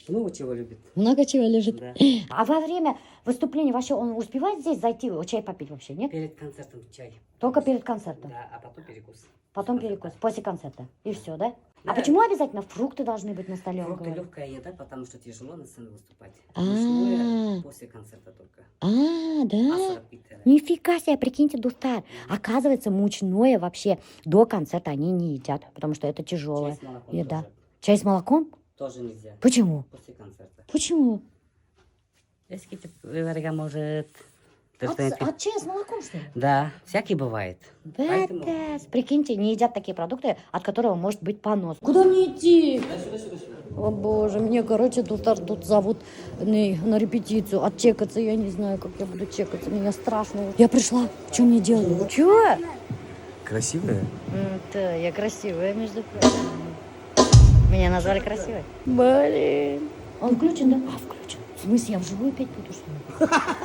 Много чего любит. Много чего лежит. Да. А во время выступление вообще он успевает здесь зайти, чай попить вообще, нет? Перед концертом чай. Только перед концертом. Да, а потом перекус. Потом перекус, после концерта. И все, да? Да. А почему обязательно фрукты должны быть на столе? он Фрукты говорит? легкая еда, потому что тяжело на сцене выступать. А. Мучное после концерта только. Да? Асырап питер. Нифига себе, прикиньте, Дустар. Оказывается, мучное вообще до концерта они не едят, потому что это тяжелая Чай с молоком еда. тоже. Чай с молоком? Тоже нельзя. Почему? После концерта. Почему? Если варга может... От чая с молоком, что ли? Да, всякий бывает. Поэтому- Бэтас. Прикиньте, не едят такие продукты, от которого может быть понос. Куда мне идти? О боже, мне, короче, тут зовут на репетицию отчекаться. Я не знаю, как я буду чекаться. Мне страшно. Я пришла. Что мне делать? Чего? Красивая? Да, я красивая, между прочим. Меня назвали красивой. Блин. Он включен, да? А, включен. В смысле, я вживую петь буду, что ли?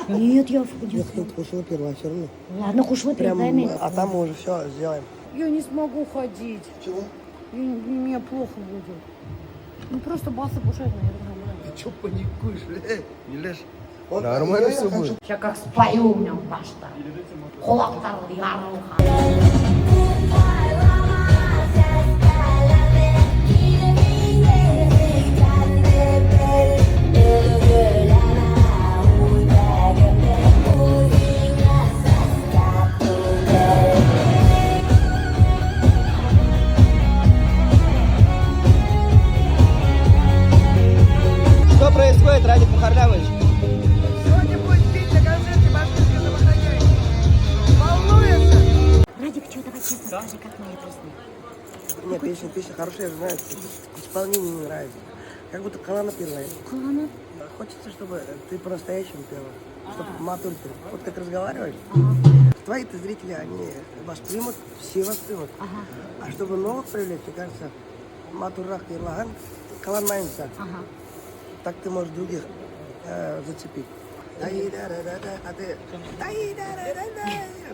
Нет, я... Ты кушала первое, все равно. Ладно, хуш вы Прям, дай мне. а там мы уже все сделаем. Я не смогу ходить. Чего? Мне плохо будет. Ну просто басы бушать, наверное. Ты что паникуешь? Не лезь. Нормально все будет. Сейчас как спою у меня башта. Кулактар ярылха. Что происходит, Радик Мухарлямович? Сегодня будет пить на концерте Башкирского домохозяйки. Волнуется? Радик, что, давай честно скажи, как моя песня? Нет, песня хорошая, я знаю. Исполнение не нравится. Как будто Калана пела. Калана? Хочется, чтобы ты по-настоящему пела. Чтобы матур ты. Вот как разговариваешь. Твои-то зрители, они вас примут, все вас примут. Ага. А чтобы новых привлечь, мне кажется, матурах и лаган, Калан Майнса. Ага. Так ты можешь других зацепить. Ай-да-да-да-да, а ты ай-да-да-да-да.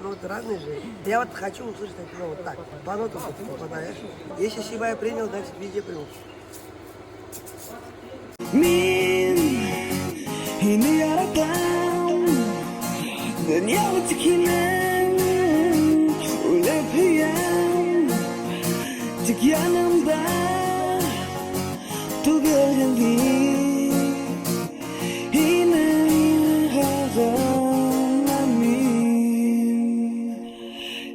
Ну вот разные же. Я вот хочу услышать это вот так. По нотам ты попадаешь. Если себя я принял, значит везде принял. Min ini yaratам Dunyamı tikinem Ulep hiyam Tik yanımda Tugel Yine hazan amin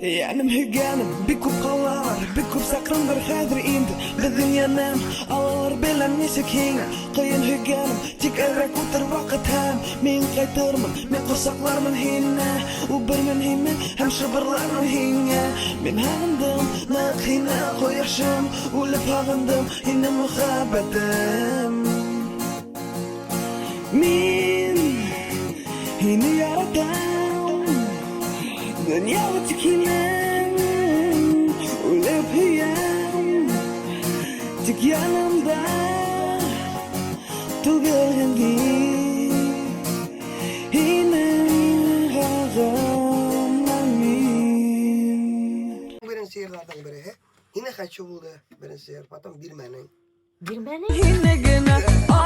Yanım hüganım bir kup kalar Bir kup sakrandır hadir indi بالدنيا نام الله بلا مسكين قين هجانم تيك أراك وتر وقت هام مين قيتر من قصقلر من هنا وبر من هنا همش برلار من هنا من هندم ناقينا خويا حشام ولفها غندم هنا مخابدم مين هنا يا ردام دنيا وتكينام ولفها Tik yanımda Tugel Yine hazan amin. Birinci seyirlerden biri. Yine kaçı buldu birinci seyir. Потом bilmenin. Bilmeni? Yine gene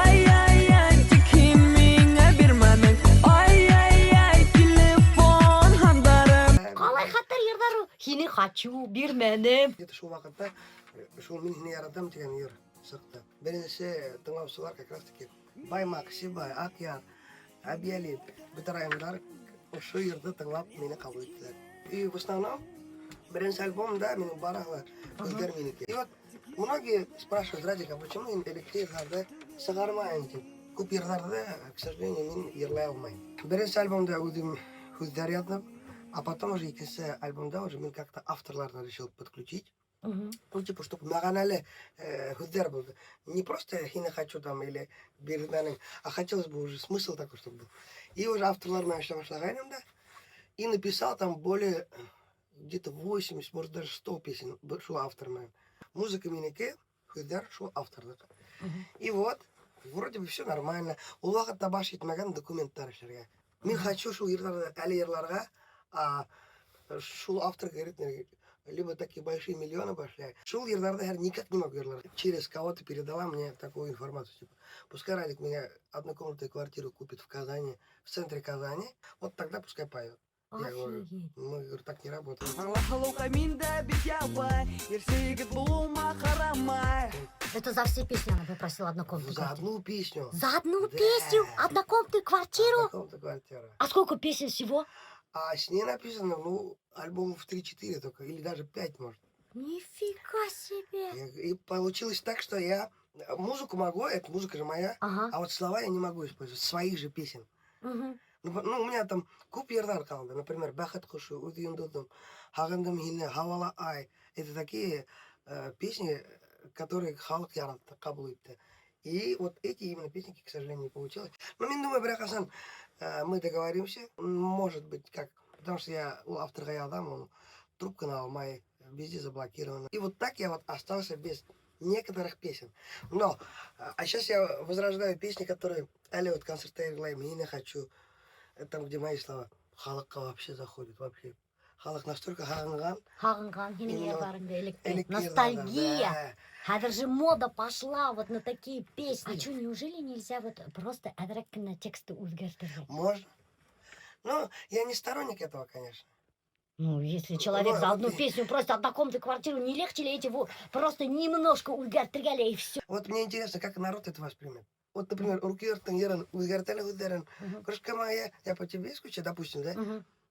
ay ay ay Tikimine birmenin Ay ay ay telefon handarım Қалай хаттар ердар? Хини хочу, бирменем. Где-то şu vakitte şu min hine yaradım деген yer sıktı. Birincisi tınlavçılar как раз таки Baymak, Sibay, Akyan, Abiyali, bütün rayonlar şu yerde tınlap beni kabul ettiler. И в основном birinci albümde benim baraklar özler meniki. И вот многие спрашивают, Радик, а почему электрикlarda çıkarmayın? Көп yerderde, к сожалению, мен ерлay olmayın. Birinci albümde özüm hüzler yazdım. А потом уже ikinci albümde уже мен как-то авторлардан решил подключить. Ну, типа, чтобы маганали худер был. Не просто я не хочу там или бирменинг, а хотелось бы уже смысл такой, чтобы был. И уже авторлармен шлагайным, да, и написал там более где-то 80, может даже 100 песен, шо автормен. Музыка минике, худер, шо автор. И вот, вроде бы все нормально. Улаха табашит маган документар шерга. Мен хочу шо али ерларга, а шо автор говорит, либо такие большие миллионы пошли. Шул Ердарды никак не могу Ердар. Через кого-то передала мне такую информацию. Типа, пускай Радик меня однокомнатную квартиру купит в Казани, в центре Казани, вот тогда пускай поет. Я говорю, мы говорю, так не работает. Это за все песни она попросила однокомнатную За квартиру? одну песню. За одну Да. песню? Однокомнатную квартиру? Однокомнатная квартира. А сколько песен всего? А с ней написано, ну, альбомов 3-4 только, или даже 5, может. Нифига себе. И получилось так, что я музыку могу, эта музыка же моя, а вот слова я не могу использовать, своих же песен. Мгм. Ну, у меня там куп Ердар калды, например, Бахат Хушу, Удиндудум, Хагандам Хилне, Хавала Ай. Это такие песни, которые халк ярат каблует. И вот эти именно песни, к сожалению, не получилось. Но я думаю, Брахасан, мы договоримся, может быть, как, потому что я у автора я дам, он трубка на Алмай, везде заблокирована. И вот так я вот остался без некоторых песен. Но, а сейчас я возрождаю песни, которые Алиот концерт Лайм, и не хочу, там, где мои слова. Халакка вообще заходит, вообще. Халак настолько хаганган. Хаганган, Именно электро. Ностальгия. Это же мода пошла вот на такие песни. А что, неужели нельзя вот просто на тексты узгертырать? Можно. Ну, я не сторонник этого, конечно. Ну, если человек за одну песню просит однокомнатную квартиру, не легче ли эти просто немножко узгертыряли и все? Вот мне интересно, как народ это воспримет. Вот, например, Рукиертан Еран, Узгертали Удеран. Кружка моя, я по тебе скучаю, допустим, да?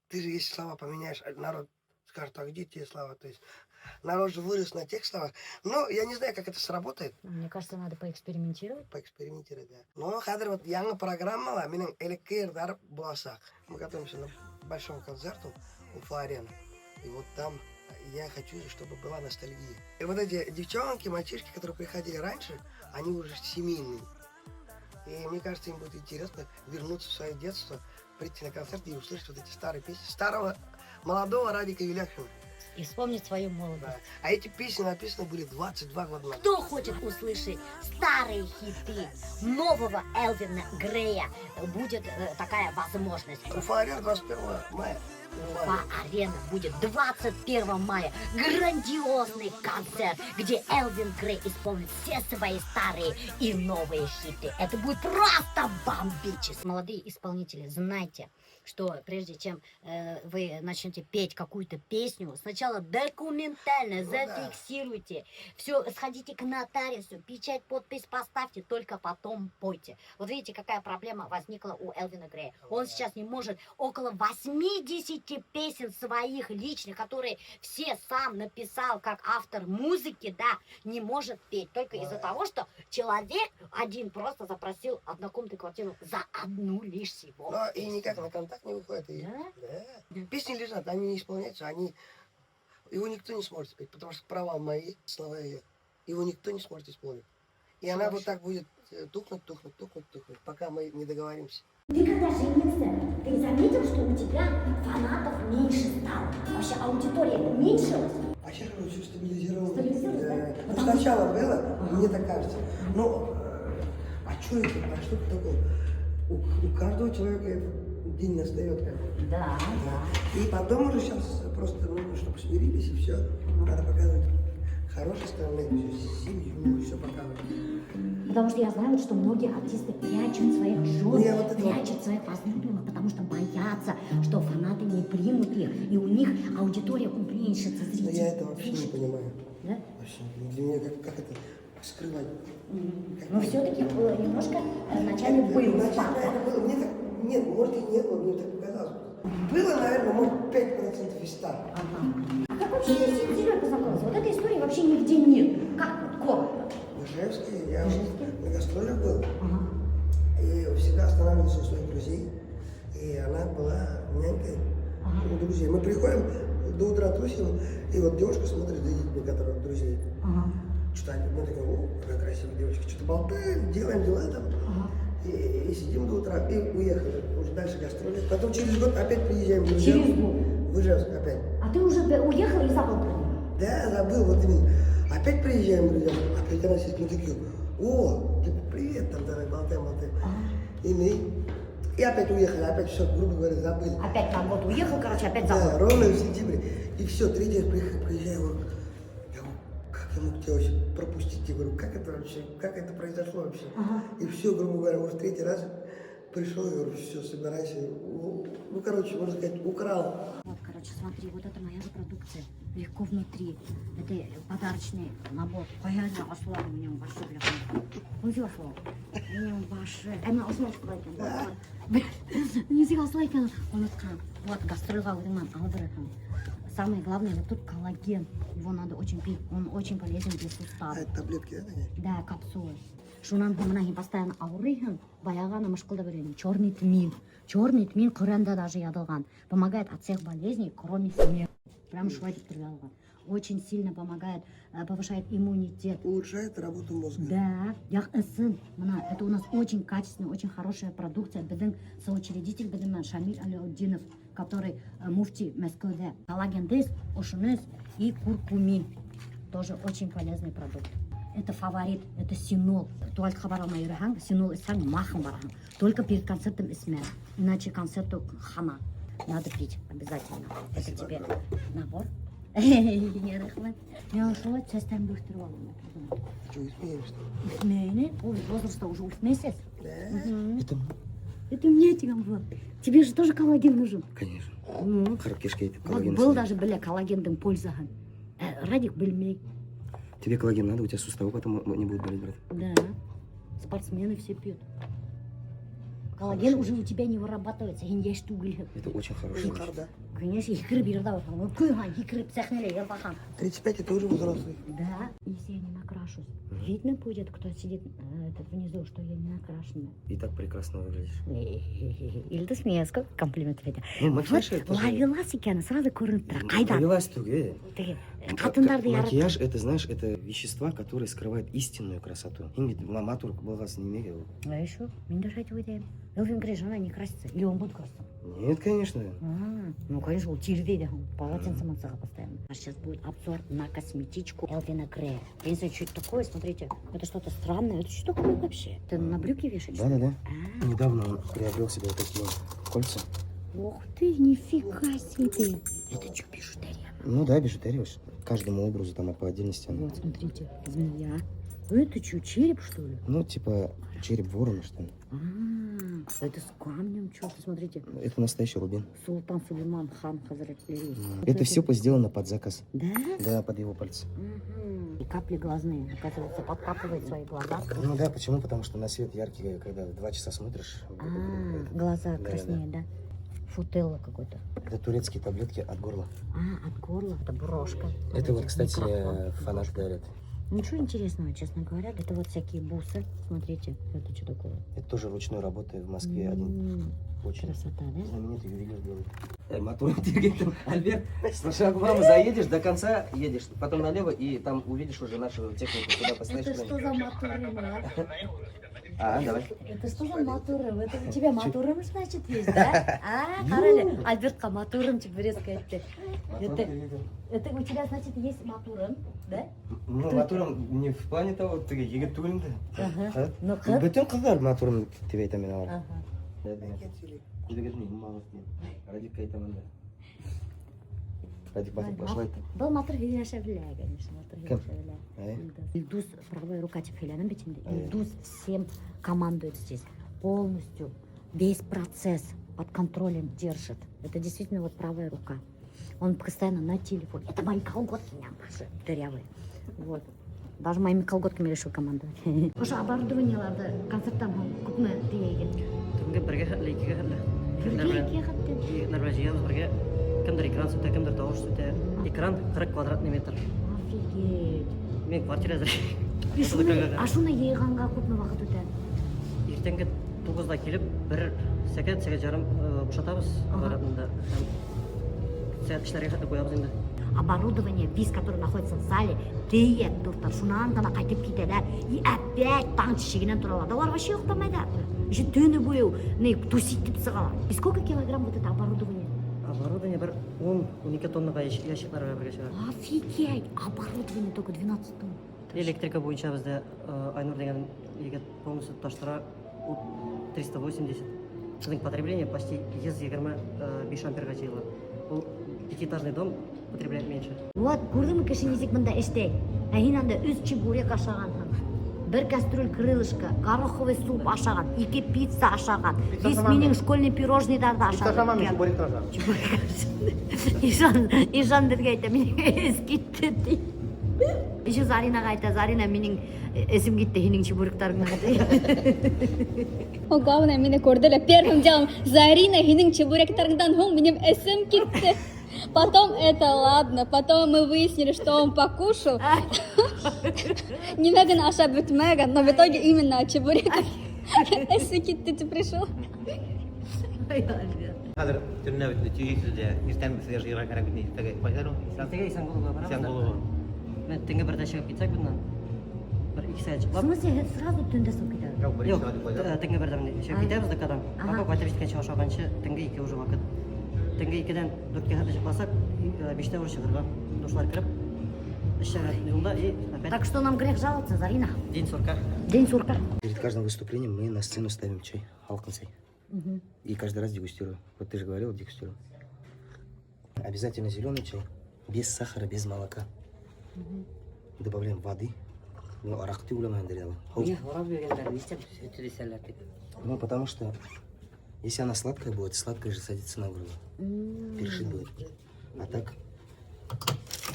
Ты же, если слова поменяешь, народ скажет, а где те слова? То есть народ же вырос на тех словах. Но я не знаю, как это сработает. Мне кажется, надо поэкспериментировать. Поэкспериментировать, да. Но хадр вот яңа программала, менің элеккердар буласак. Мы готовимся на большому концерту Уфа-арена. И вот там я хочу, чтобы была ностальгия. И вот эти девчонки, мальчишки, которые приходили раньше, они уже семейные. И мне кажется, им будет интересно вернуться в свое детство, прийти на концерт и услышать вот эти старые песни старого, молодого Радика Юляхина. И вспомнить свою молодость. Да. А эти песни написаны были 22 года назад. Кто хочет услышать старые хиты нового Элвина Грея, будет такая возможность. Уфа-арена 21 мая. Уфа-арена будет 21 мая. Грандиозный концерт, где Элвин Грей исполнит все свои старые и новые хиты. Это будет просто бомбически. Молодые исполнители, знайте, что прежде чем вы начнете петь какую-то песню, сначала документально зафиксируйте. Все, сходите к нотариусу, печать, подпись поставьте, только потом пойте. Вот видите, какая проблема возникла у Элвина Грея. Он сейчас не может около 80 песен своих личных, которые все сам написал как автор музыки, да, не может петь. Только из-за того, что человек один просто запросил однокомнатную квартиру за одну лишь всего. Но и никак на контакт не выходит. И... Да? Песни лежат, они не исполняются, его никто не сможет спеть, потому что права мои, слова ее, его никто не сможет исполнить. И она вот так будет тухнуть, пока мы не договоримся. Ты когда женился, ты заметил, что у тебя фанатов меньше стало? Вообще аудитория уменьшилась? А сейчас уже все стабилизировалось. Да. Сначала было, мне так кажется. Но, а что это? А что это такое? У каждого человека этот день настает как. Да. И потом уже сейчас просто нужно, чтобы смирились, и все. Надо показывать хорошие стороны, семью, все показывать. Потому что я знаю, что многие артисты прячут своих жен, прячут своих возлюбленных, потому что боятся, что фанаты не примут их, и у них аудитория уменьшится. Но я это вообще не понимаю. Да? Вообще, для меня как это скрывать? Но все-таки было немножко вначале было. Мне так, нет, может и не было, мне так показалось. Было, наверное, может 5% из 100. А как вообще ты с Серёгой познакомился? Вот этой истории вообще нигде нет. Как вот коротко? В Ижевске, я на гастролях был. И всегда останавливался у своих друзей. И она была нянькой у друзей. Мы приходим, до утра тусим, и вот девушка смотрит за детьми, которые друзей. Что-то мы такие, о, какая красивая девочка. Что-то болтаем, делаем дела там. И сидим до утра, и уехали. Уже дальше гастроли. Потом через год опять приезжаем. Через год? В Ижевск опять. А ты уже уехал или забыл про него? Да, забыл, вот именно. Опять приезжаем, друзья. Опять она сидит, мы такие, о, типа, привет, там, давай, болтаем. И мы И опять уехали, опять все, грубо говоря, забыли. Опять на год уехал, короче, опять Да, забыл. ровно в сентябре. И все, третий раз приезжаю, говорю, я говорю, как я мог тебя вообще пропустить? Я говорю, как это вообще, как это произошло вообще? И все, грубо говоря, уже третий раз пришел, я говорю, все, собирайся. Ну, короче, можно сказать, украл. Вот, короче, смотри, вот это моя же продукция. Легко внутри. Это подарочный набор. Пояжа осла у меня башы, бляха. Өзі осла. У меня башы. Әмі осла осла. Несік осла екен. Ұнытқан. Вот, гастрольға өтіңнен алып бұратын. Самое главное, вот тут коллаген. Его надо очень пить. Он очень полезен для суставов. А это таблетки, да, такие? Да, капсулы. Шунан мына постоянно ауырыйын, баяғаны мышқылда беремін. Черный тмин. Черный тмин Құранда даже ядылған. Помогает от всех болезней, кроме смерти. Прям шватик тургалған. Очень сильно помогает, повышает иммунитет. Улучшает работу мозга. Да, яқысын. Мына, это у нас очень качественная, очень хорошая продукция. Біздің соучредитель, біздің Шамиль Алиуддинов, который муфти Москвы. Коллагендес, ошунес и куркумин. Тоже очень полезный продукт. Это фаворит, это синол. Туалет хабарама юрхан, синол исхан махам бархан. Только перед концертом исмер. Иначе концерту хана. Надо пить обязательно. Это тебе набор. Не рахмет. Я ушла, частям бухтервала. Что, изменяешь, что ли? Усмейни, возраста уже 8 месяцев. Да? Это мне тебе было. Тебе же тоже коллаген нужен. Конечно. Ну, Харакешка это вот коллаген. был даже, бля, коллагендың пользахан. Радик білмей. Тебе коллаген надо, у тебя суставы потом не будут болеть, брат. Да. Спортсмены все пьют. Коллаген уже у тебя не вырабатывается. Это очень хорошо. Шикар, да? Конечно, хикры берда вот. Ну, кыйхан, хикры псахнели, я бахан. 35 это уже взрослый. Да, если я не накрашусь. Видно будет, кто сидит этот внизу, что я не накрашенная. И так прекрасно выглядишь. Или ты смеешь, сколько комплиментов это? Ну, макияж это же- ловелась екен, сразу көрініп тұр. Қайдан? Повелась туге. Теге, қатындарды Макияж, это, знаешь, это вещества, которые скрывают истинную красоту. Им матур болғасын немеге. А еще? Мен даже айтып өтейін. Элвин Грей жана не красится. Или он будет краситься? Нет, конечно. Ну, конечно, ол тердейді. Полотенце мансаға постоянно. А сейчас будет обзор на косметичку Элвина Грея. Я не знаю, что это такое, смотрите. Это что-то странное. Это что такое вообще? Ты на брюки вешаешь? Да-да-да. А. Недавно он приобрел себе вот такие кольца. Ох ты, нифига себе. Это что, бижутерия? Ну да, бижутерия. Каждому образу там по отдельности. она. Вот, смотрите, змея. Это что, череп, что ли? Ну, типа череп ворона, что ли. Это с камнем что-то, смотрите. Это настоящий рубин. Султан Сулейман хан Хазрат Лири. Это все сделано под заказ. Да? Да, под его пальцы. И капли глазные, оказывается, подкапывает свои глаза. Ну да, почему? Потому что на свет яркий, когда в 2 часа смотришь. Глаза Да, краснеют, да? Футелло какой-то. Это турецкие таблетки от горла. От горла, это брошка. Это вот, кстати, микрофон. фанат говорят. Ничего интересного, честно говоря. Это вот всякие бусы. Смотрите, это что такое? Это тоже ручной работы в Москве. Один очень Красота, да? знаменитый ювелир делает. Мотор двигатель. Альберт, с шлагбаума заедешь, до конца едешь, потом налево, и там увидишь уже нашу технику, куда поставишь. Это что за моторы, Давай. Это что за моторы? Это у тебя моторы, значит, есть, да? Қарали, Альбертқа моторым тебе резко айтты. Это у тебя, значит, есть моторым, да? Ну, мотором не в плане того, ты егет туинды. Ну, қыз. Бүтін қыздар мотором тебе айтамын алар. Ага. Радик айтамын да. Радик батып Ой, башлайды. Бұл мотор Виляша Виля, конечно, мотор Кім? Виляша Виля. Ай. Ильдус, правая рука Тепхеляна бетінде. Ай. Ильдус всем командует здесь. Полностью весь процесс под контролем держит. Это действительно вот правая рука. Он постоянно на телефоне. Это мои колготки, наши дырявые. Вот. Даже моими колготками решил командовать. Уже оборудованиеларды концерттан көпме тегеген. Кімге бірге хәтлі, екіге хәтлі. Бірге хатты. Норвежиямыз бірге. Кімдір экран сөте, кімдір дауыс сөте. Экран 40 квадратный метр. Офигеть. Мен квартира әзір. Ашуны ейғанға көпме вақыт өтеді? Ертеңгі 9-да келіп, бір сәкет жарым бушатабыз. Аппаратында. Сәт ішлерге хәтлі қоябыз енді. Оборудование, виз, который находится в зале, тейет, доктор, шунан гана қайтып кетеді. И опять таң шегінен тұралады. Олар вообще ұқтамайды. Еще түні бойы не тусить деп сығалар. И сколько килограмм вот это оборудование? Оборудование бір 10-12 тоннаға ящикларға бірге шығар. Офигеть! Оборудование только 12 тонн. Электрика бойынша бізде Айнұр деген егет полностью таштыра 380. Біздің потребление почти 125 амперға жайылады. Бұл пятиэтажный дом потребляет меньше. Вот, көрдіңмі кішінесек мында іште? Әйін анда үз чебурек ашаған. Бір кастрюль крылышко, гороховый суп ашаған, 2 пицца ашаған, 5 менің школьный пирожныйдарды ашаған. Ишан бізге айта, менің ес кетті дейді. Еще Заринаға айта, Зарина менің есім кетті, сенің чебуректарыңнан дейді. О, главное, меня көрділі. Первым делом, Зарина, сенің чебуректарыңдан соң менің есім кетті. Потом это ладно, потом мы выяснили, что он покушал. Немного наша бютмега, но в итоге именно от чебуреков. Если ты пришел. Қазір түріне өтті түйексізде ертең бізге жиырға қарап кетейік. Қойдар ма? Ертеге Исангулова барамыз. Исангулова. Мен түнгі бірде шығып кетсек бұнан. Бір 2 сағат В шығып. смысле, сразу түнде соң кетеді? Жоқ, бір Жоқ, сағат қойдар. түнгі бірде шығып кетеміз декадан. Папа қайта жеткенше ашағанша түнгі 2 уже уақыт. Түнгі 2-ден 4-ге қарай шықпасақ, 5-те уже шығырға. Душылар кіріп, ішшәрі жылда и опять Так что нам грех жаловаться, Зарина? день сурка. День сурка. Перед каждым выступлением мы на сцену ставим чай, алконцей. И каждый раз дегустируем. Вот ты же говорил, дегустируем. Обязательно зеленый чай, без сахара, без молока. Добавляем воды. Ну, арақты уламаем дырявы. Ну, потому что если она сладкая будет, сладкая же садится на горло. Перешить будет. А так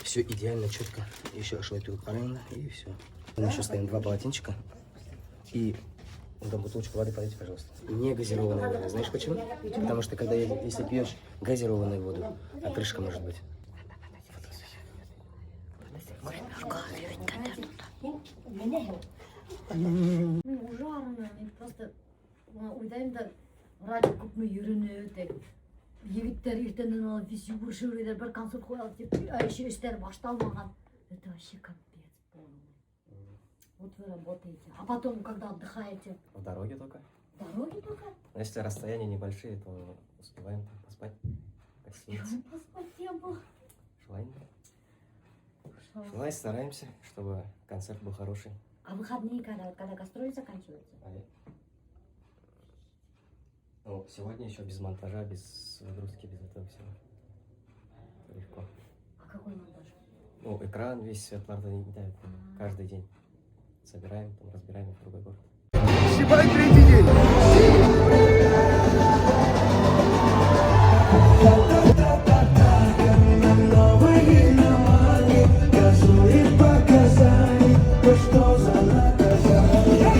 все идеально, четко. Еще ашлайту правильно, и все. Мы еще ставим 2 полотенчика. И там бутылочку воды подайте, пожалуйста. Не газированная вода. Знаешь почему? Потому что когда если пьешь газированную воду, отрыжка может быть. Мен ужарына, мен просто ойлаймын да радио көпме үйренеді. Егіттер ертеңнен алып весюбур шөрейлер бір концерт қоялық деп, еще іштері башталмаған. Это вообще капец полный. Вот вы работаете. А потом, когда отдыхаете? В дороге только. В дороге только? Если расстояния небольшие, то успеваем поспать. Почему поспать не было? Желаем, стараемся, чтобы концерт был хороший. А выходные когда? Вот когда гастроли заканчиваются? Ну, сегодня еще без монтажа, без загрузки, без этого всего. Легко. А какой монтаж? Ну, экран весь светларды не дают. Каждый день собираем, там, разбираем в другой город. Щипай 3-й день. Новые намаги, газует показания, то что за наказание.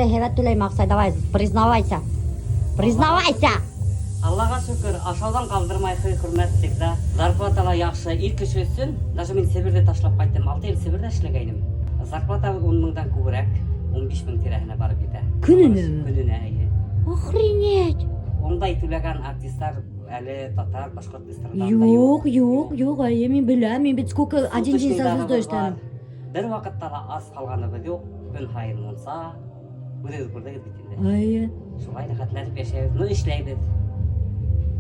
хевет төлейм Ақсай, давай, признавайся. Признавайся! Аллаға шүкір, ашаудан қалдырмайсың, құрметтік да. Зарплатала яқшы, ир кіші өссін. Даже мен Сібірде ташлап қайттым, 6 ел Сібірде ішлегейнім. Зарплата 10 мыңдан көбірек, 15 мың тирәһіне барып еді. Күніне? Күніне, иә. Охренеть! Ондай төлеген артисттар әлі татар, башқұртстандарда Yok, ay, мен білем, мен бит сколько один день сразу стоишь. Бір вақыттала аз қалғаны біз жоқ, күн хайын болса, өдегі көрдегі бітінде. Ay, Солай да қатынатып яшайбыз, ну ішлейбіз.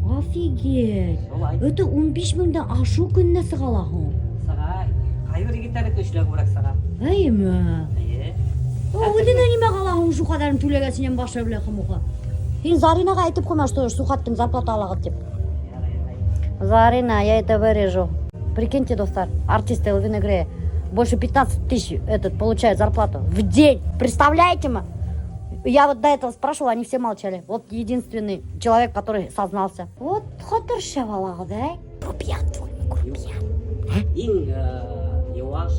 офигеть! Солай. Это 15 мыңдан ашу күніне сығалағын. Саға, қайбір гитары көшілі көрек саға. Ай, ма. Иә. Öyle неме қалағын şu kadarını төлегесінен баша білеқім ұға. Сен Заринаға айтып қойма, что сухаттым зарплата алағыт деп. Зарина, я это вырежу. Прикиньте, достар, артисты Элвин Грея больше 15 тысяч получают зарплату в день. Представляете, ма? Я вот до этого спрашивала, они все молчали. Вот единственный человек, который сознался. Вот хотырша балағы, да? Грубиян твой, грубиян. Ең юаш,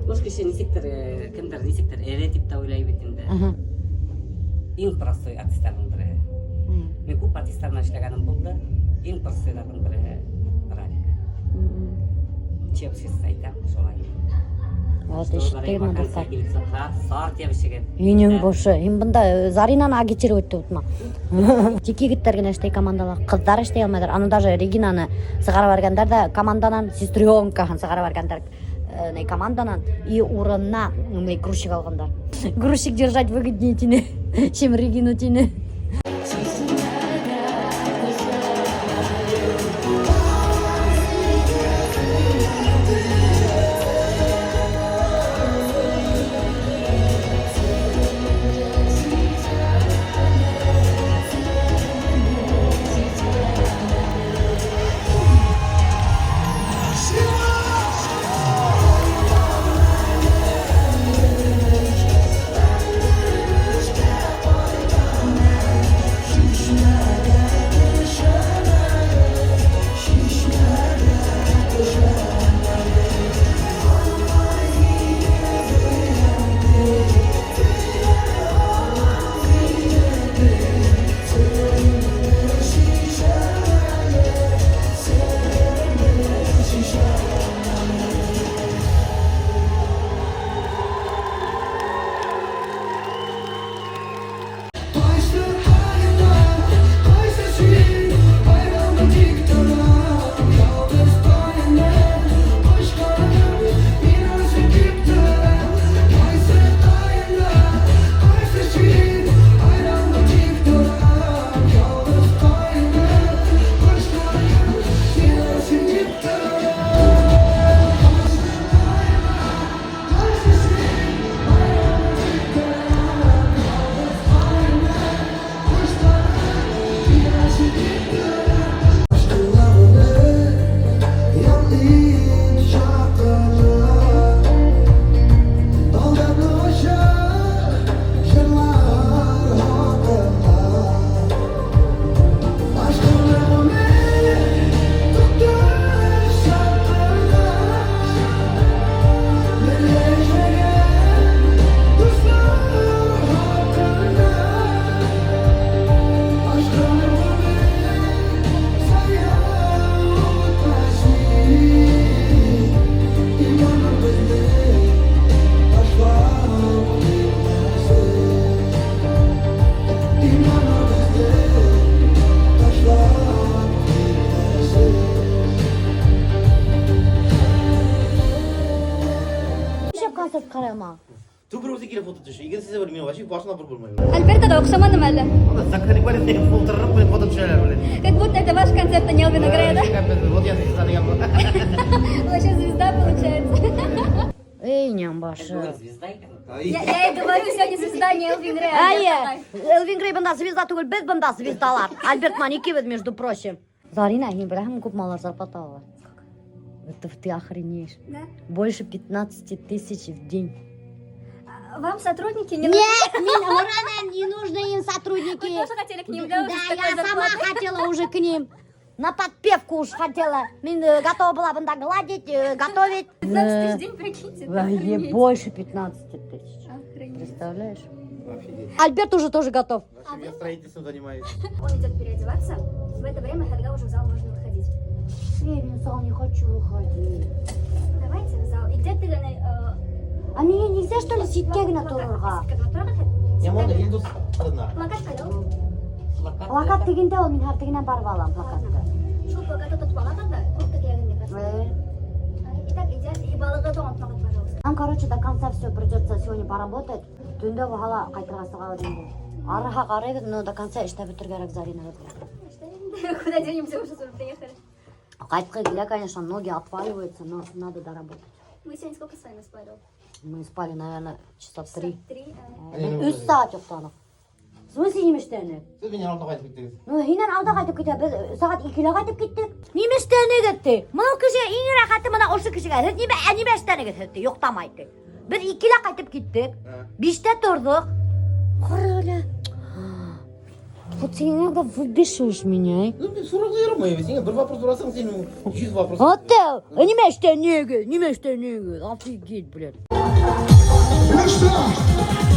өзгеше несектер, кімдер несектер, эре типті ойлай бетінде. Ең простой артистердің бірі. Мен көп артистермен ішлегенім болды. Ең простойлардың бірі Радик. Чепсіз айтам, солай. Вот işte Вакансия келіп сатқа, сар тебішіген. Үйнен бошы. Им бұнда Заринаны агитировать деп отма. Тек егіттер генә іштей командала. Қыздар іштей алмайдар. Аны даже Регинаны сығара баргандар да команданан, сестренкахан сығара баргандар команданан. И урынна грузчик алғандар. Грузчик держать выгоднее тине, чем Регину тине. концерт қарама. Туброзы келіп фото түші. Егер сізі білмеймін, вообще башына бір білмеймін. Альбертода ұқсамадым әлі. Закрыли бәрі тек фолтырып, мен фото түшелер біледі. Как будто это ваш концерт, а не Элвина Грея, да? Вот я звезда деген бұл. Вообще звезда получается. Эй, нямбаша. Я и говорю, сегодня звезда не Элвин Грей. Элвин Грей бында звезда түгел, біз бында звездалар. Альберт Маникевич, между прочим. Зарина, Ибрахим көп малар зарплата алар. Это ты охренеешь. Да? Больше 15 тысяч в день. Вам сотрудники не нужны? Нет, не нужны им сотрудники. Вы тоже хотели к ним, да? Да, я сама хотела уже к ним. На подпевку уж хотела. Мен готова была бы гладить, готовить. 15 тысяч в день, прикиньте. Больше 15 тысяч. Охренеть. Представляешь? Офигеть. Альберт уже тоже готов. Вообще, я строительством занимаюсь. Он идет переодеваться. В это время Хадга уже в зал можно выходить. Я в зал не хочу выходить. Давайте в зал. И где ты, А мне нельзя, что ли, ситтегина турурга? Я можно Ильдус одна. Плакат қайда? Плакат дегенде ол мен артығынан барып алам плакатты. Шул плакатты тұтып алады да, көпті киягінде красиво. Итак, идеально. И балығы да он плакат, пожалуйста. Нам, короче, до конца все придется сегодня поработать. Түнде бухала қайтырға сыға деймін. Арыға қарайды, но до конца ішті бітір керек Зарина. Куда денемся, мы сейчас уже приехали. Қайтқы келе, конечно, ноги отваливаются, но надо доработать. Мы сегодня сколько с вами спали? Мы спали, наверное, часа 3. 3. Мен 3 saat ұйықтадық. В смысле немештені? Siz beni altta kaçıp gittiniz. Ну, хинен алда қайтып кетті, біз сағат 2-лі қайтып кеттік. Немештені кетті. Мұнау кіші ең рақаты мұна осы кішіге. Немештені кетті, ұйықтамайды. Біз 2-лі қайтып кеттік. 5-те тұрдық. Қарағылы. Вот ты иногда выбешиваешь меня, Ну, ты суразлыyorum mı evi? Bir вопрос sorarsan senin 100 вопрос. а? ты, немештені. Офигеть, блядь. Ну что,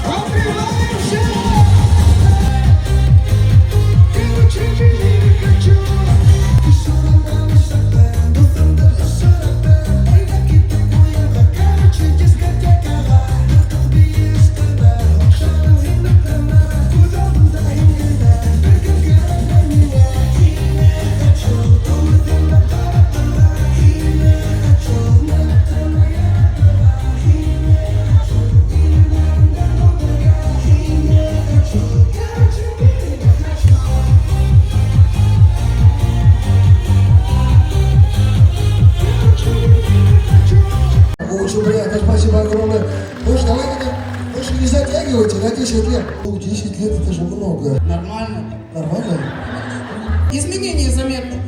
открываемся! И учить не хочу. И шарабан, шарабан, бутында шарабан. Ой, какие такое, короче, дискотека. Без тебя, шару и на тема. Куда иногда, только грязно меня. И не хочу, тут и на пара-пара. И не хочу, на тема я. И не хочу, и иногда новая. И не хочу, короче, не хочу. Очень приятно, спасибо огромное. Слушай, давайте не затягивайте на 10 лет. 10 лет это же много. Нормально. Нормально? Изменения заметны.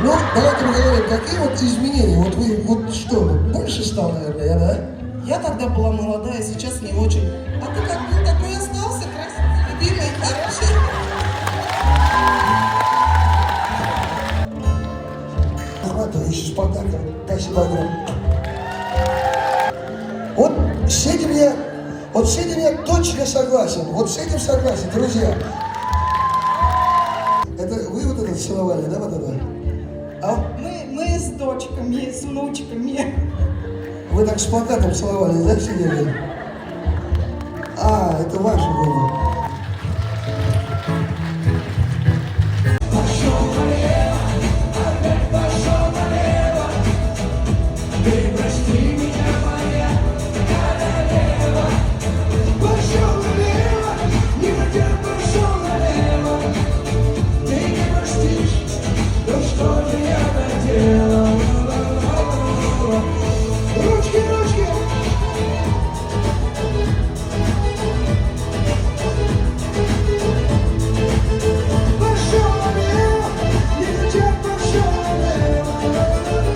Ну, давайте поговорим, какие вот изменения? Вот вы, вот что, больше стал, наверное, я, да? Я тогда была молодая, сейчас не очень. А ты как был, такой и остался, красивый, любимый, хороший. Еще Спартака. Спасибо огромное. Вот с этим я точно согласен. Вот с этим согласен, друзья. Это вы вот это целовали, да, вот это? А Мы с дочками, с внучками. вы так с плакатом целовали, да, сидели? А, это ваше было. Ручки, ручки! Пошел налево, девчат, пошел налево.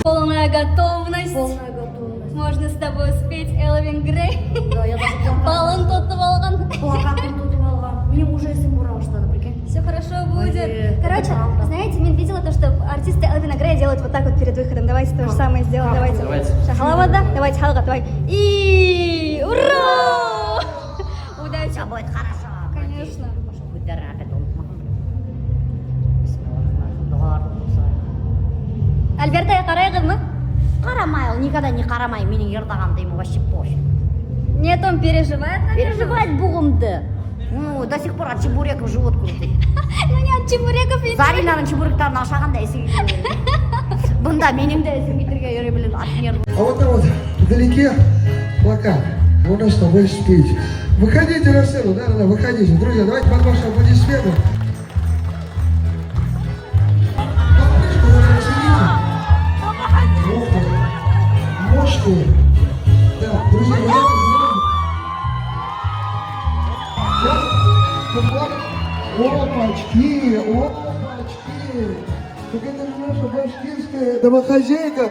Полная готовность. Можно с тобой спеть Элвин Грей. Да, я даже Балын тұтып алған. плакатын тұтып алған. Мне уже есім бұрау что-то, прикинь. Все хорошо будет. Ой, Короче, это правда. знаете, я видела то, что артисты Элвина Грея делают вот так вот перед выходом. Давайте то же самое сделаем. Давайте. Шахалавада. Давайте, халга, давай. И ура! Удачи. Все будет хорошо. Конечно. Будь рада, Альберта, қарайғызмы? Қарамай, ол никогда не қарамай, менің ердағанды ему вообще пофиг. Нет, он переживает, наверное. Переживает бугымды. Ну, до сих пор от чебуреков живот крутит. Ну не от чебуреков ведь. Заринаның чебуректарын ашағанда есі кетеді. Бұнда менің де есім кетірге ере білін от нервы. А вот там вот вдалеке плакат. Можно с тобой спеть. Выходите на сцену, да, выходите. Друзья, давайте под ваши аплодисменты. Мощные. Да, друзья, опачки, опачки. Так это же наша башкирская домохозяйка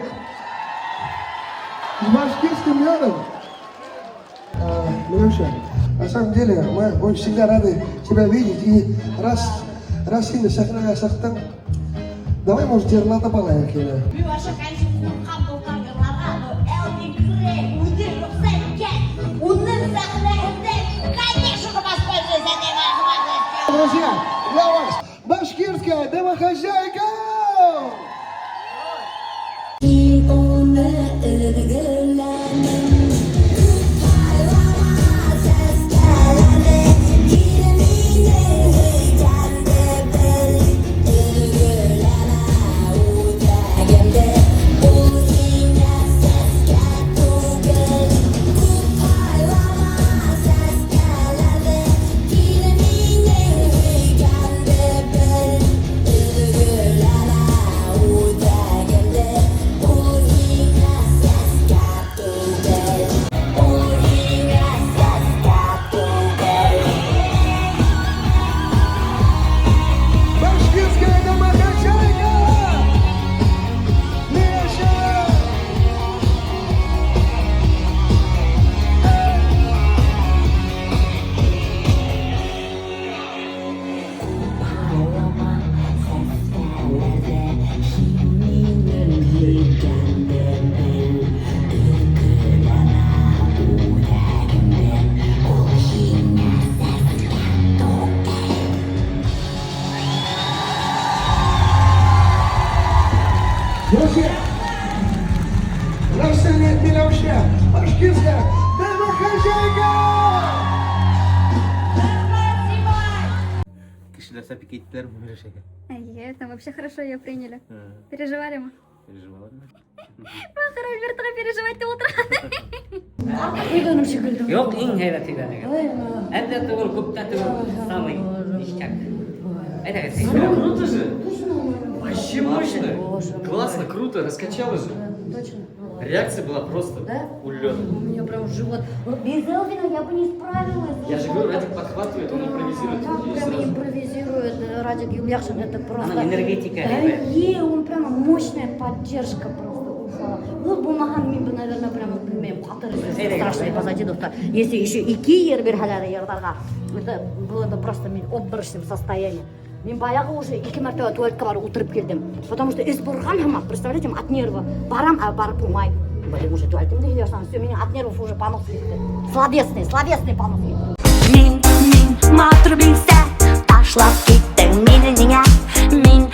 с башкирским медом. Милюша, на самом деле мы очень всегда рады тебя видеть. И раз сильно сахрая сахтан, давай, может, теперь лата балаем, Кина. Друзья, для вас башкирская домохозяйка! Друзья, на сцене Милоша, башкирская домохозяйка! Kişiler tabii ki gittiler mi böyle şeker? Нет, там вообще хорошо ее приняли. Переживали мы. Переживала mı? Бахар Альбертовға переживать отырады. Uygunum şekilde. Yok, en heybetiyle ne kadar. Это был куптаты самый ништяк. Это как Круто же! Вообще мощно! Классно, круто, раскачало же. Точно. Реакция была просто улет. У меня прям живот. Вот без Элвина я бы не справилась. Я же говорю, Радик подхватывает, он импровизирует. Да, и прям сразу. импровизирует Радик Юльяшин, это просто... Она энергетика. Он прямо мощная поддержка просто. Вот бумаган мен бы, наверное, прямо, блин, страшные позади доста. Если еще и киер берхаляды ердарға, это было бы просто мен обморочным состоянием. Мен баяғы уже 2 мәртебе туалетке барып отырып келдім. Потому что из бурган хамақ, представляете, от нерва. Барам, а барып болмай. Блин, уже туалетімді келе жатсам, все, меня от нервов уже понос кетті. Словесный понос кетті. Мин матур билсе, ташлап киттең мине неңә. Мин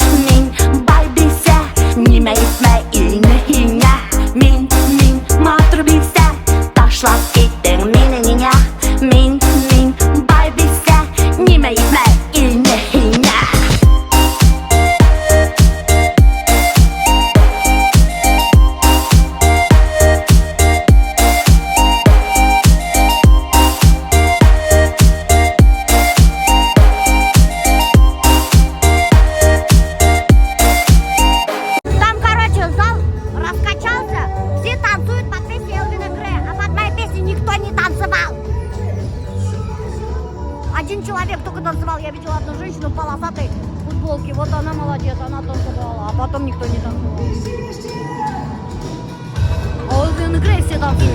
бай билсе, нимә итмә илне һиңә. Мин матур билсе, ташлап киттең мине неңә. Мин бай билсе, нимә итмә илне һиңә. Один человек только танцевал, я видела одну женщину в полосатой футболке, вот она молодец, она танцевала, а потом никто не танцевал. А Элвин Грей все танцуют.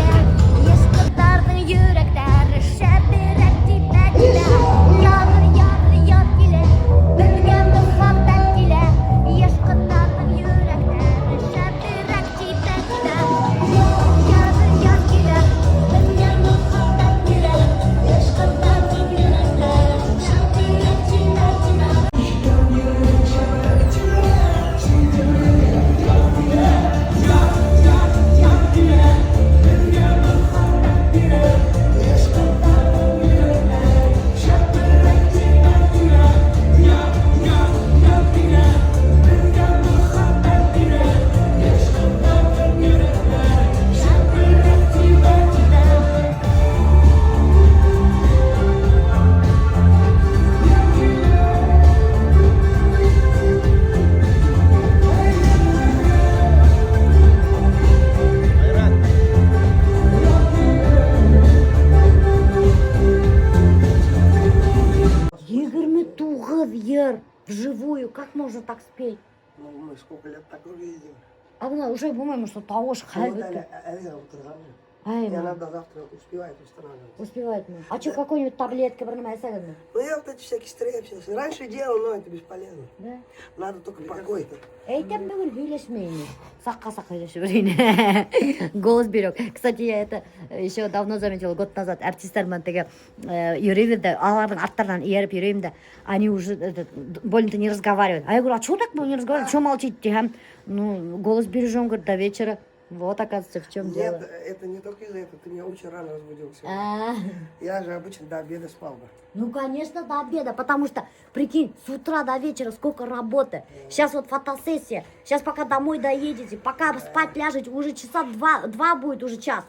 Вживую, как можно так спеть? Ну, мы сколько лет так уже едем. А она уже, по-моему, что того же Ну, вот халбит. Аля отырған же. Ай, И она мам. до завтра успевает устанавливаться. Успевает, мам. А что, какой-нибудь таблетка, бронемая сагадна? Ну я вот эти всякие стрепсились. Раньше делал, но это бесполезно. Да. Надо только покой. Эйтем бүгін сөйлесмейміз. Саққа сөйлесіп жүрейін. Голос берек. Кстати, я это еще давно заметила, год назад. Артистермен теге юреймін да, алардың аттарынан еріп юреймін да, они уже больно-то не разговаривают. А я говорю, а что так мы не разговариваем? Что молчите? Ну, голос бережем, говорит, до вечера. Вот, оказывается, в чем дело. Нет, это не только из-за этого. Ты меня очень рано разбудил А. сегодня. Я же обычно до обеда спал бы. Ну, конечно, до обеда, потому что, прикинь, с утра до вечера сколько работы. Сейчас вот фотосессия, сейчас пока домой доедете, пока спать ляжете, уже часа два будет, уже час.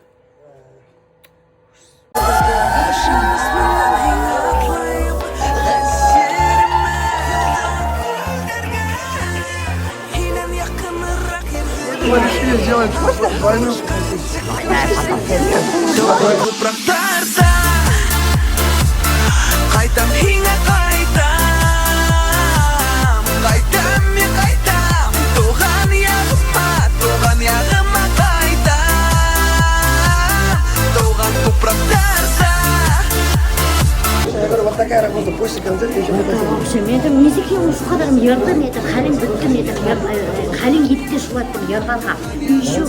Мы решили сделать двойную Я говорю, вот такая работа после концерта еще не Вообще, мен айтамын, не секем осы қадарым ерді, мен айтамын, халің бітті, мен айтамын, халің етті шулаттым ерларға. И еще,